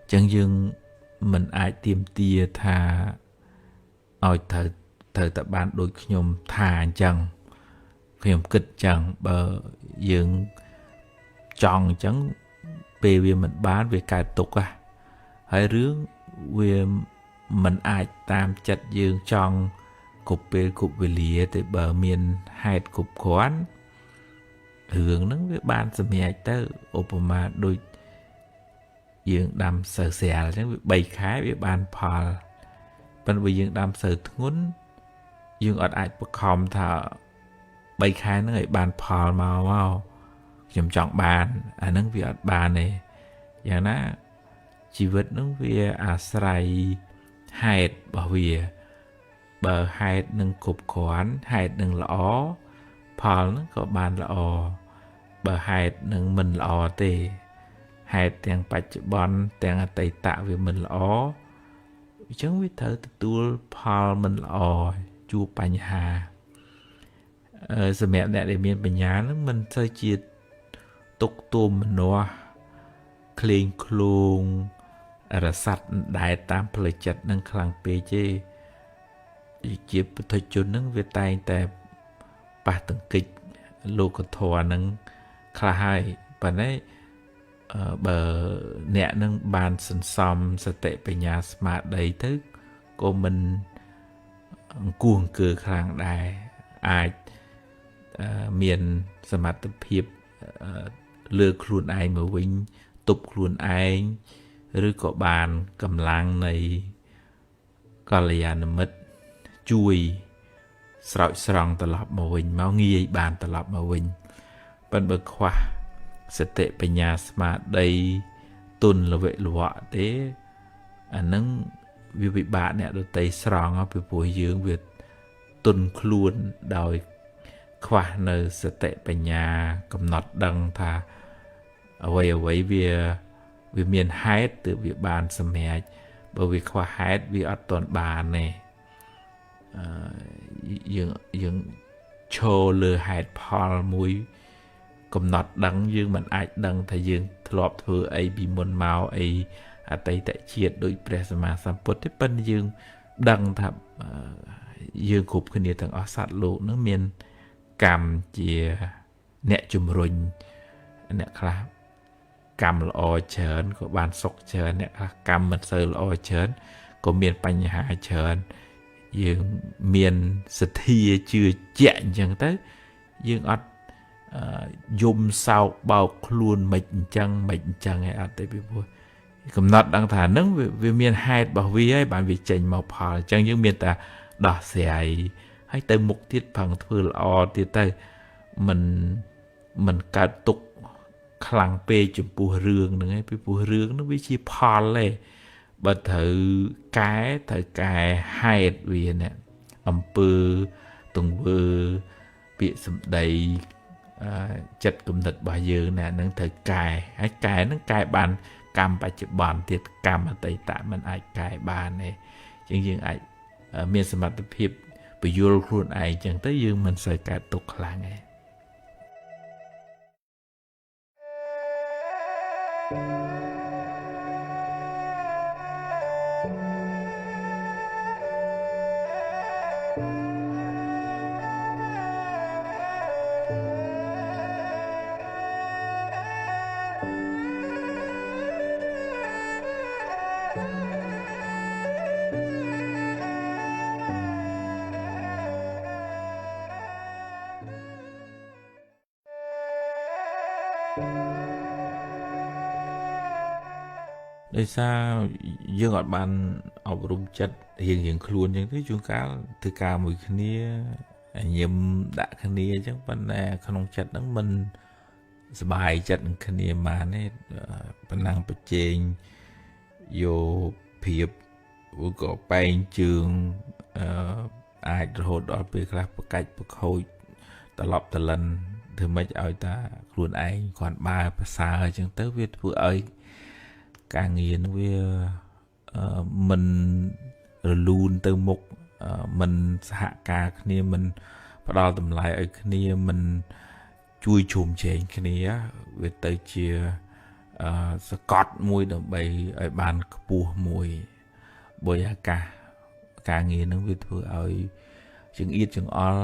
chẳng dưng mình ai tìm tia thà ôi thời tập bàn đôi nhom thà chẳng nhom kịch chẳng bờ dưng tròn chẳng về vì mình bán về cài tục à hay rướng vì mình ai tam chặt dương tròn cục về lìa từ bờ miền hai cục quán hướng nó với ban sầm nhẹ tới Obama đôi dương đam sờ sè chẳng bày khái với ban Paul bên vì dương đam sờ thốn dương ở ai bậc hòm thà bày khái nó người ban Paul màu màu chọn chọn bàn nó vì ở bàn nàyอย่างนั้นชีวิตนึงเวียอาศัยเหตุบ่เวียเบอเหตุหนึ่งขบขวานเหตุหนึ่งละอ้อพอนึงก็บานละอ้อเบอเหตุหนึ่งมันละอ้อเตเหตุแต่งปัจจุบันแต่งอดีตะเวียมันละอ้อจังวิถีตัวพอมันละอ้อจูปัญหาสมัยเนี่ยได้มีปัญญานึงมันใช้จิตตกตัวมันนัวเคลียงโครงรสัตว์ได้ตามผลิตจัดนั่งคลังเปเจจีบทจุนนั่งเวตายแต่ปะตังกิจโลกทวนั่งคลายปะนี้เบอเนี่ยนั่งบานสันซอมสเตปัญญาสมาร์ทได้ทึกก็มันกวงเกือคลังได้อาจเมียนสมาร์ทเพียบเลือกครูนไอเมื่อวิ่งตุบครูนไอหรือก็บานกำลังในกัลยาณมิตรช่วยสระสรองตลอดมาวิ่งมางี้บานตลอดมาวิ่งเป็นเบิกขวาสเตปัญญาสมาได้ตุนละเวลวะเตอันนั้นวิบากเนี่ยโดยไตสรองเอาไปป่วยยืงเวทตุนครูนโดยขวาในสเตปัญญากำหนดดังท่าเอาไว้เวียเมียนไฮต์từ việc bàn sầm hè bởi vì khoaไฮต์vì ở toàn bàn này những show lừa hạt Paul mũi cầm nọt đắng dương mình ai đắng thay dương thọp thừa ấy bị môn máu ấy à tay tại triệt đối presma samput thế bên dương đắng thập dương khục khi này thằng ở sát lộ nó miền cam chìa nẹt chùm rình nẹt kháกรรมละอเชิญก็บานศกเชิญเนี่ยกรรมมันเสือละอเชิญก็เมียนปัญหาเชิญยังเมียนสถีชื่อเจ๋งจังเต้ยังอัดยุ่มเศร้าเบาคลุนไม่จังไงอัดแต่พี่พูดกำหนดดังฐานนึงวิเมียนให้บ่าววิให้บานวิจัยมาพอจังยังเมียนแต่ดอกเสียให้เติมมุกทิศพังทือละอที่เต้มันการตกคลังเปจุปูเรืองนึงไงปูเรืองนึกวิชีพอลเลยบัดเถอกายให้เวียนเนี่ยอำเภอตรงเบอร์เปียสมใดจัดกำหนดบ่ายเยอะเนี่ยนั่งเถอกายให้กายนั่งกายบานกรรมปัจจุบันเทียดกรรมอะไรต่างมันไอกายบานเนี่ยจริงๆไอเมียนสมรรถภาพไปยูโรครูนไอจังแต่ยืงมันใส่การตกคลังไงโดยซายังอดบานเอารุมจัดhiệnครูนอย่างที่จุงก้าถือกามือคนนี้ยิมด่าคนนี้จังปันแน่ขนมจัดนั้นมันสบายจัดคนนี้มาเนี่ยปันนางประเจงโยเพียบอุกไปจึงอาจโหดออกไปครับประกาศประโคยตลบตะลันถึงไม่จะเอาตาครูนไอก่อนบาภาษาจังเต้เวทผู้เอ้càng nghiền với mình luôn từ một mình hạ cả kia mình bắt đầu tầm lại ở kia mình ជួយជុំជែងគ្នាវាទៅជាសកត់មួយដើម្បីឲ្យបានខ្ពស់មួយបើអាកាសការងារនឹងវាធ្វើឲ្យចង្អៀតចង្អល់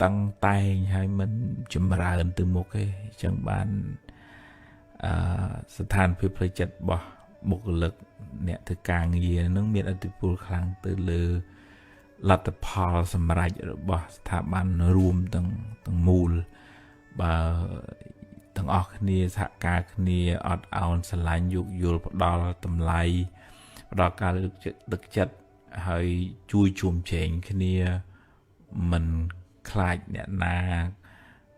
តឹងតែងហើយមិនចម្រើនទៅមុខទេអញ្ចឹងបានស្ថានភាពផ្លូវចិត្តរបស់បុគ្គលិកអ្នកធ្វើការងារនឹងមានឥទ្ធិពលខ្លាំងទៅលើលទ្ធផលសម្រេចរបស់ស្ថាប័នរួមទាំងមូលបើទាំងអស់គ្នាសហការគ្នាអត់ឱនស្រឡាញ់យោគយល់ផ្ដល់តម្លៃផ្ដល់ការលើកទឹកចិត្តហើយជួយជុំជែងគ្នាមិនខ្លាចអ្នកណា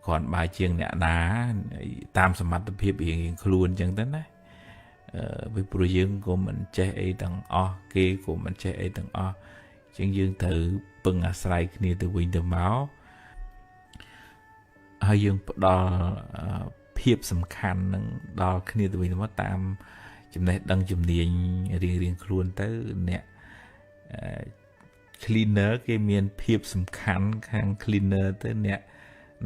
គ្រាន់បើជាងអ្នកណាតាមសមត្ថភាពរៀងខ្លួនអញ្ចឹងទៅណាពីព្រោះយើងក៏មិនចេះអីទាំងអស់គេក៏មិនចេះអីទាំងអស់អញ្ចឹងយើងត្រូវពឹងអាស្រ័យគ្នាទៅវិញទៅមកហើយយើងផ្ដល់ភាពសំខាន់នឹងដល់គ្នាទៅវិញទៅមកតាមចំណេះដឹងជំនាញរៀងខ្លួនទៅអ្នក cleaner គេមានភាពសំខាន់ខាង cleaner ទៅអ្នក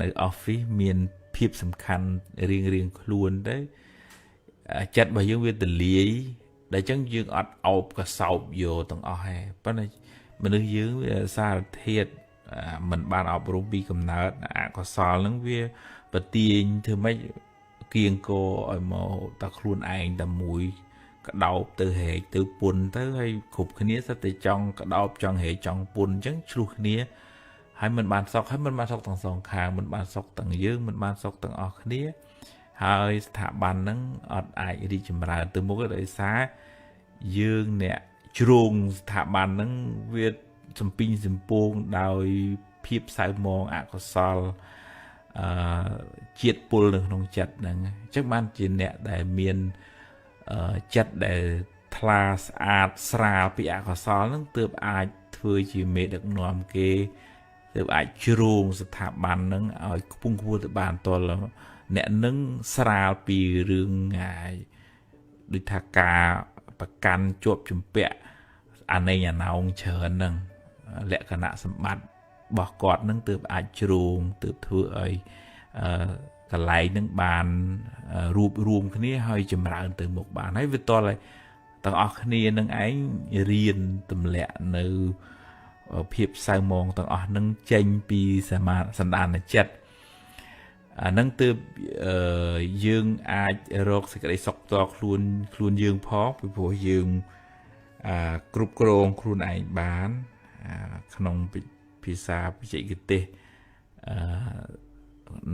នៅ office មានភាពសំខាន់រៀងខ្លួនទៅចិត្តរបស់យើងវាទលាយដែលអញ្ចឹងយើងអត់អោបកសោបយកទាំងអស់ហើយប៉ុន្តែមនុស្សយើងវាសារធាតុមិនបានអប់រំពីកំណើតអកុសលហ្នឹងវាប្រទាញធ្វើម៉េចគៀងកឲ្យមកតែខ្លួនឯងតែមួយកដោបទៅហែកទៅពុនទៅហើយគ្រប់គ្នាសិតតែចង់កដោបចង់ហែកចង់ពុនអញ្ចឹងឆ្លោះគ្នាហើយមិនបានសុខហើយមិនបានសុខទាំងសងខាងមិនបានសុខទាំងយើងមិនបានសុខទាំងអស់គ្នាហើយស្ថាប័នហ្នឹងអត់អាចរីកចម្រើនទៅមុខទេដោយសារយើងអ្នកជ្រងស្ថាប័នហ្នឹងវាសំពីងសំពងដោយភាពសៅមងអកុសលជាតិពុលនៅក្នុងចិត្តហ្នឹងអញ្ចឹងបានជាអ្នកដែលមានចិត្តដែលថ្លាស្អាតស្រាលពីអកុសលហ្នឹងទើបអាចធ្វើជាមេដឹកនាំគេទើបអាចជ្រងស្ថាប័នហ្នឹងឲ្យខ្ពង់ខ្ពស់ទៅបានតលអ្នកនឹងស្រាលពីរឿងដូចថាការប្រកាន់ជាប់ជំពាក់អាណេញអាណោងច្រើនហ្នឹងលក្ខណៈសម្បត្តិរបស់គាត់នឹងទើបអាចជ្រងទើបធ្វើឲ្យកន្លែងនឹងបានរួបរួមគ្នាហើយចម្រើនទៅមុខបានហើយវាតលឲ្យទាំងអស់គ្នានឹងឯងរៀនទម្លាក់នៅភាពសៅមងទាំងអស់នឹងចេញពីសន្តានចិត្តអានឹងទើបយើងអាចរកសេចក្តីសុខតខ្លួនយើងផងពីព្រោះយើងគ្រប់គ្រងខ្លួនឯងបានក្នុងភាសាបច្ចេកទេស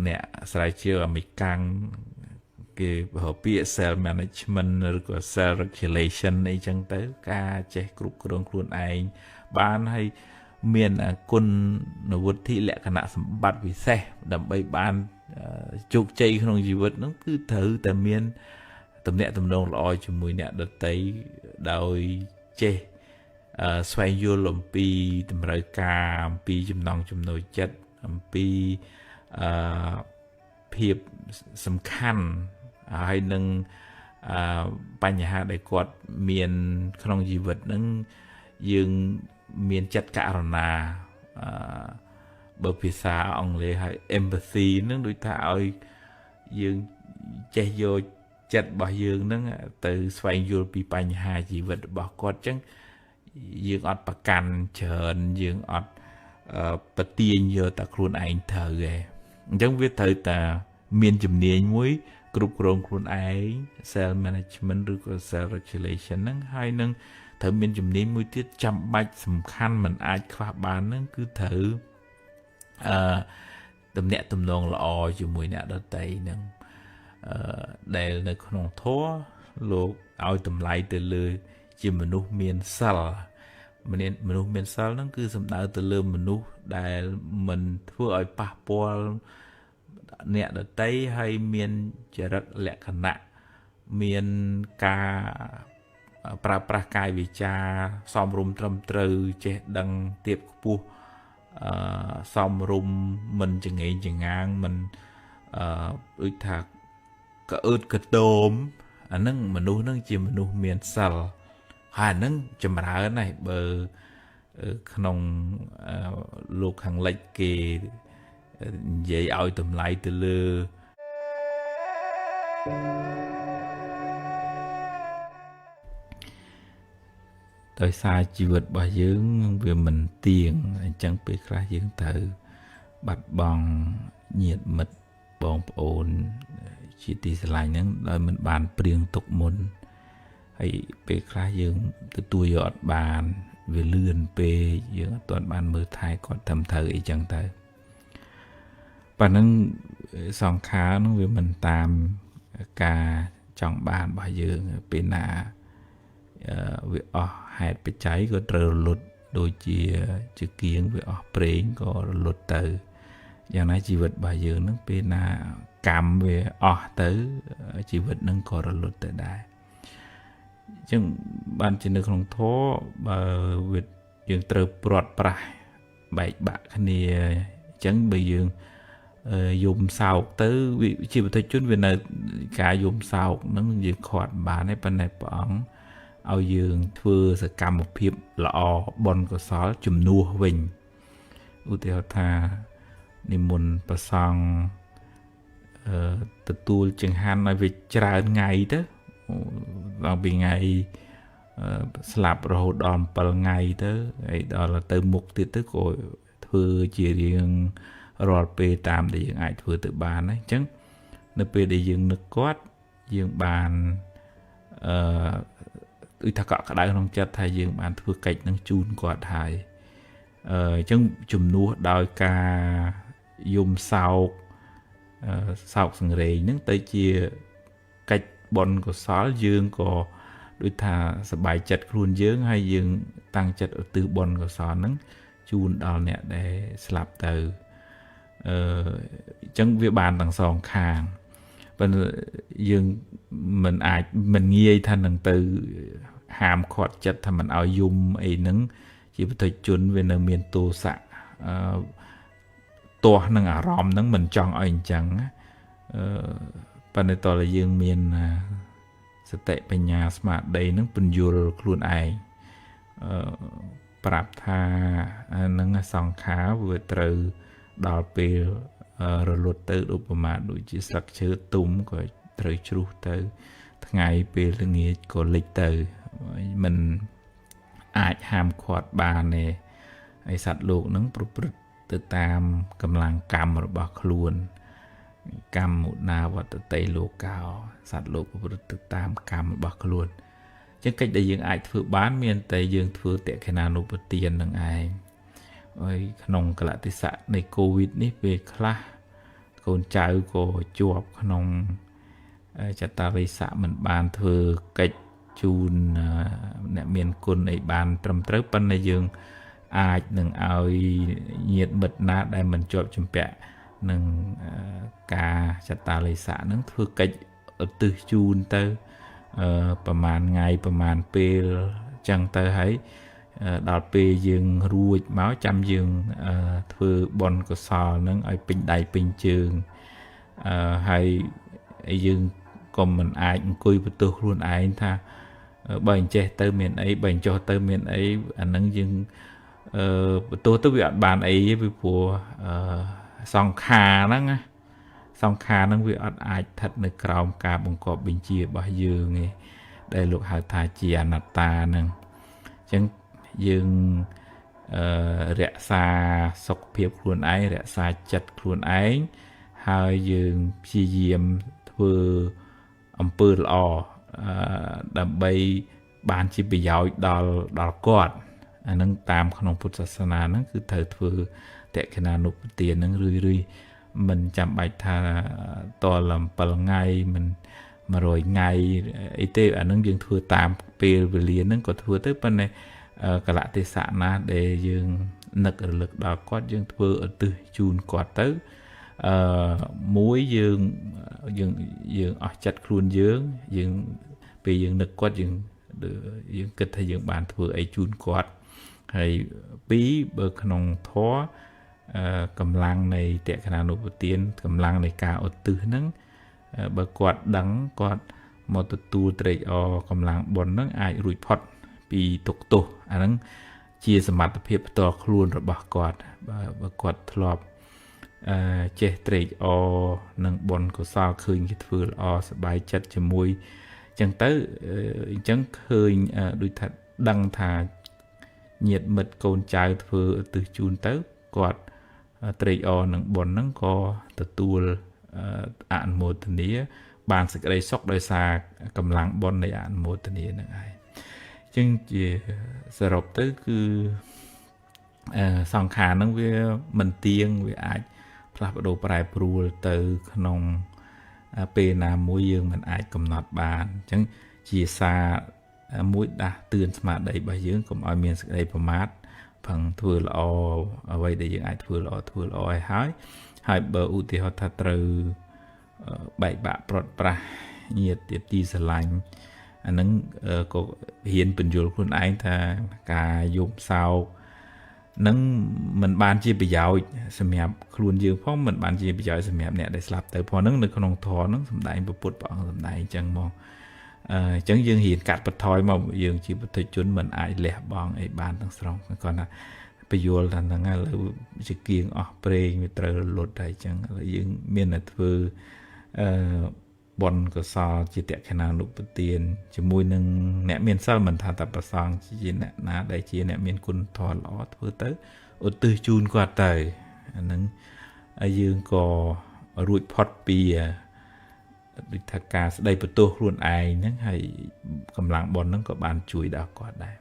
អ្នកស្រាវជ្រាវអាមេរិកាំងគេហៅពាក្យ self management ឬក៏ self regulation អីចឹងទៅការចេះគ្រប់គ្រងខ្លួនឯងបានហើយមានគុណវុឌ្ឍិលក្ខណៈសម្បត្តិពិសេសដើម្បីបានជោគជ័យក្នុងជីវិតហ្នឹងគឺត្រូវតែមានទំនាក់ទំនងល្អជាមួយអ្នកដទៃដោយចេះស្វែងយល់អំពីតម្រូវការអំពីចំណង់ចំណូលចិត្តអំពីភាពសំខាន់ហើយនឹងបញ្ហាដែលគាត់មានក្នុងជីវិតហ្នឹងយើងមានចិត្តករុណាបើភាសាអង់គ្លេសហៅ empathy ហ្នឹងដូចថាឲ្យយើងចេះយកចិត្តរបស់យើងហ្នឹងទៅស្វែងយល់ពីបញ្ហាជីវិតរបស់គាត់អញ្ចឹងយើងអត់ប្រកាន់ច្រើនយើងអត់ប្រទាញយកតែខ្លួនឯងត្រូវទេអញ្ចឹងវាត្រូវតែមានជំនាញមួយគ្រប់គ្រងខ្លួនឯង self management ឬក៏ self regulation ហ្នឹងហើយនឹងត្រូវមានជំនាញមួយទៀតចាំបាច់សំខាន់មិនអាចខ្វះបានហ្នឹងគឺត្រូវទំនាក់ទំនងល្អជាមួយអ្នកដទៃហ្នឹងដែលនៅក្នុងធម៌លោកឲ្យតម្លៃទៅលើជាមនុស្សមានសិលមនុស្សមានសិលហ្នឹងគឺសំដៅទៅលើមនុស្សដែលមិនធ្វើឲ្យប៉ះពាល់អ្នកដទៃហើយមានចរិតលក្ខណៈមានការប្រើប្រាស់កាយវាចាសមរម្យត្រឹមត្រូវចេះដឹងទៀបខ្ពស់សមរម្យមិនចង្អេងចងាងមិនដូចថាក្អឺតកតោមអាហ្នឹងមនុស្សហ្នឹងជាមនុស្សមានសិលហើយអាហ្នឹងចម្រើនណាស់បើក្នុងលោកខាងលិចគេ និយាយឲ្យតម្លៃទៅលើដោយសារជីវិតរបស់យើងវាមិនទៀងអញ្ចឹងពេលខ្លះយើងត្រូវបាត់បង់ញាតិមិត្តបងប្អូនជាទីស្រឡាញ់ហ្នឹងដោយមិនបានព្រៀងទុកមុនហើយពេលខ្លះយើងទទួលយកអត់បានវាលឿនពេកយើងអត់ទាន់បានមើលថែគាត់ត្រឹមត្រូវអីចឹងទៅប៉ណ្ណឹងសង្ខារនោះវាមិនតាមការចង់បានរបស់យើងពេលណាវាអស់ហេតុបច្ច័យក៏ត្រូវរលត់ដូចជាគៀងវាអស់ប្រេងក៏រលត់ទៅយ៉ាងណាជីវិតរបស់យើងនឹងពេលណាកម្មវាអស់ទៅជីវិតនឹងក៏រលត់ទៅដែរអញ្ចឹងបានជានៅក្នុងធម៌បើវាយើងត្រូវព្រាត់ប្រាសបែកបាក់គ្នាអញ្ចឹងបើយើងយំសោកទៅជាបទជនវានៅការយំសោកហ្នឹងយើងខាត់បានហើយប៉ុន្តែព្រះអង្គឲ្យយើងធ្វើសកម្មភាពល្អបុណ្យកុសលជំនួសវិញឧទាហរណ៍ថានិមន្តព្រះសង្ឃទទួលចង្ហាន់ឲ្យវាច្រើនថ្ងៃទៅដល់ពីថ្ងៃស្លាប់រហូតដល់7ថ្ងៃទៅហើយដល់ទៅមុខទៀតទៅក៏ធ្វើជារៀងរាល់ពេលតាមដែលយើងអាចធ្វើទៅបានហ្នឹងអញ្ចឹងនៅពេលដែលយើងនឹកគាត់យើងបានដូចថាកក់ក្ដៅក្នុងចិត្តថាយើងបានធ្វើកិច្ចនឹងជូនគាត់ហើយអញ្ចឹងជំនួសដោយការយំសោកសោកសង្រេងហ្នឹងទៅជាកិច្ចបុណ្យកុសលយើងក៏ដូចថាសប្បាយចិត្តខ្លួនយើងហើយយើងតាំងចិត្តឧទ្ទិសបុណ្យកុសលហ្នឹងជូនដល់អ្នកដែលស្លាប់ទៅអញ្ចឹងវាបានទាំងសងខាងប៉ុន្តែយើងមិនងាយថានឹងទៅហាមឃាត់ចិត្តថាមិនឲ្យយំអីហ្នឹងជាបទជនវានៅមានទោសៈទាស់នឹងអារម្មណ៍ហ្នឹងមិនចង់ឲ្យអញ្ចឹងប៉ុន្តែតើយើងមានសតិបញ្ញាស្មារតីហ្នឹងពន្យល់ខ្លួនឯងប្រាប់ថានឹងសង្ខារវាត្រូវដល់ពេលរលត់ទៅឧបមាដូចជាស្លឹកឈើទុំក៏ត្រូវជ្រុះទៅថ្ងៃពេលល្ងាចក៏លិចទៅមិនអាចហាមឃាត់បានទេហើយសត្វលោកនឹងប្រព្រឹត្តទៅតាមកម្លាំងកម្មរបស់ខ្លួនកម្មមុណាវត្តតិលោកោសត្វលោកប្រព្រឹត្តទៅតាមកម្មរបស់ខ្លួនអញ្ចឹងកិច្ចដែលយើងអាចធ្វើបានមានតែយើងធ្វើតក្ខិណានុបទាននឹងឯងហើយក្នុងកលៈទេសៈនៃកូវីដនេះពេលខ្លះកូនចៅក៏ជាប់ក្នុងចតាវិស័កមិនបានធ្វើកិច្ចជូនអ្នកមានគុណអីបានត្រឹមត្រូវប៉ុន្តែយើងអាចនឹងឲ្យញាតិមិត្តណាដែលមិនជាប់ជំពាក់នឹងការចតាលិស័កហ្នឹងធ្វើកិច្ចឧទ្ទិសជូនទៅប្រហែលថ្ងៃប្រហែលពេលចឹងទៅហើយដល់ពេលយើងរួចមកចាំយើងធ្វើបុណ្យកុសលហ្នឹងឲ្យពេញដៃពេញជើងហើយយើងក៏មិនអាចអង្គុយបន្ទោសខ្លួនឯងថាបើអញ្ចេះទៅមានអីបើអញ្ចោះទៅមានអីអាហ្នឹងយើងបន្ទោសទៅវាអត់បានអីទេពីព្រោះសង្ខារហ្នឹងវាអត់អាចស្ថិតនៅក្រោមការបង្គាប់បញ្ជារបស់យើងទេដែលលោកហៅថាជាអនត្តាហ្នឹងអញ្ចឹងយើងរក្សាសុខភាពខ្លួនឯងរក្សាចិត្តខ្លួនឯងហើយយើងព្យាយាមធ្វើអំពើល្អដើម្បីបានជាប្រយោជន៍ដល់គាត់អានឹងតាមក្នុងពុទ្ធសាសនាហ្នឹងគឺត្រូវធ្វើតក្ខិណានុបទានហ្នឹងរឿយមិនចាំបាច់ថាតល7ថ្ងៃមិន100ថ្ងៃអីទេអានឹងយើងធ្វើតាមពេលវេលាហ្នឹងក៏ធ្វើទៅប៉ុន្តែកលៈទេសៈណាដែលយើងនឹករលឹកដល់គាត់យើងធ្វើឧទ្ទិសជូនគាត់ទៅមួយយើងអស់ចិត្តខ្លួនយើងពេលយើងនឹកគាត់យើងគិតថាយើងបានធ្វើអីជូនគាត់ហើយពីរបើក្នុងធម៌កម្លាំងនៃតក្ខណានុបទានកម្លាំងនៃការឧទ្ទិសហ្នឹងបើគាត់ដឹងគាត់មកទទួលត្រេកអរកម្លាំងបុណ្យហ្នឹងអាចរួចផុតពីទុក្ខទោសអាហ្នឹងជាសមត្ថភាពផ្ទាល់ខ្លួនរបស់គាត់បើគាត់ធ្លាប់ ចេះត្រេកអរនឹងបុណ្យកុសលឃើញគេធ្វើល្អសប្បាយចិត្តជាមួយអញ្ចឹងទៅអញ្ចឹងឃើញដូចថាដឹងថាញាតិមិត្តកូនចៅធ្វើឧទ្ទិសជូនទៅគាត់ត្រេកអរនឹងបុណ្យហ្នឹងក៏ទទួលអនុមោទនាបានសេចក្តីសុខដោយសារកម្លាំងបុណ្យនៃអនុមោទនាហ្នឹងឯងអញ្ចឹងជាសរុបទៅគឺសង្ខារហ្នឹងវាមិនទៀងវាអាចផ្លាស់ប្ដូរប្រែប្រួលទៅក្នុងពេលណាមួយយើងមិនអាចកំណត់បានអញ្ចឹងជាសារមួយដាស់តឿនស្មារតីរបស់យើងកុំឲ្យមានសេចក្តីប្រមាទផឹងធ្វើល្អអ្វីដែលយើងអាចធ្វើល្អឲ្យហើយបើឧទាហរណ៍ថាត្រូវបែកបាក់ប្រត់ប្រាស់ញាតិទីស្រឡាញ់អាហ្នឹងក៏ហ៊ានបញ្យល់ខ្លួនឯងថាការយំសោកនឹងមិនបានជាប្រយោជន៍សម្រាប់ខ្លួនយើងផងមិនបានជាប្រយោជន៍សម្រាប់អ្នកដែលស្លាប់ទៅផងហ្នឹងនៅក្នុងធម៌ហ្នឹងសម្ដែងពុទ្ធព្រះអង្គសម្ដែងអញ្ចឹងមកអញ្ចឹងយើងហ៊ានកាត់បន្ថយមកយើងជាពុទ្ធជនមិនអាចលះបង់អីបានទាំងស្រុងគាត់ថាពយល់ថាហ្នឹងឥឡូវជាគៀងអស់ប្រេងវាត្រូវរលត់ហើយអញ្ចឹងឥឡូវយើងមានតែធ្វើបុណ្យកុសលជាតក្កិណានុប្រទានជាមួយនឹងអ្នកមានសិលមិនថាតែប្រសងជាអ្នកណាដែលជាអ្នកមានគុណធម៌ល្អធ្វើទៅឧទ្ទិសជូនគាត់ទៅអាហ្នឹងហើយយើងក៏រួចផុតពីដូចថាការស្ដីបន្ទោសខ្លួនឯងហ្នឹងហើយកម្លាំងបុណ្យហ្នឹងក៏បានជួយដល់គាត់ដែរ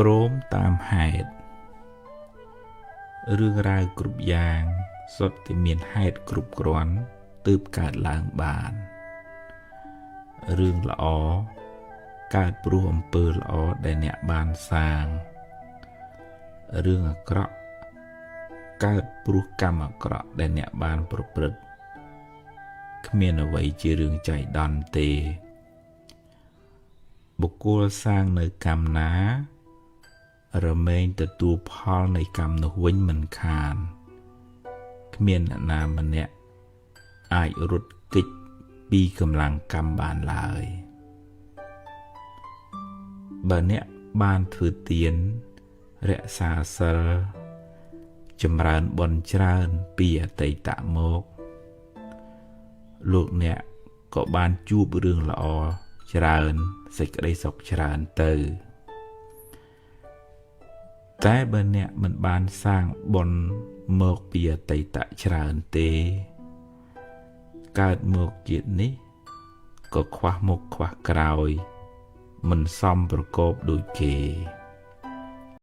ព្រមតាមហេតុរឿងរ៉ាវគ្រប់យ៉ាងសុទ្ធតែមានហេតុគ្រប់គ្រាន់ទើបកើតឡើងបានរឿងល្អកើតព្រោះអំពើល្អដែលអ្នកបានសាងរឿងអាក្រក់កើតព្រោះកម្មអាក្រក់ដែលអ្នកបានប្រព្រឹត្តគ្មានអ្វីជារឿងចៃដន្យទេបុគ្គលសាងនៅកម្មណារមែងទទួលផលនៃកម្មនោះវិញមិនខានគ្មានអ្នកណាម្នាក់អាចរត់គេចពីកម្លាំងកម្មបានឡើយបើអ្នកបានធ្វើទានរក្សាសិលចម្រើនបុណ្យច្រើនពីអតីតមកលោកអ្នកក៏បានជួបរឿងល្អច្រើនសេចក្តីសុខច្រើនទៅតែបើអ្នកមិនបានសាងបុណ្យមកពីអតីតច្រើនទេកើតមកជាតិនេះក៏ខ្វះមុខខ្វះក្រោយមិនសមប្រកបដូចគេ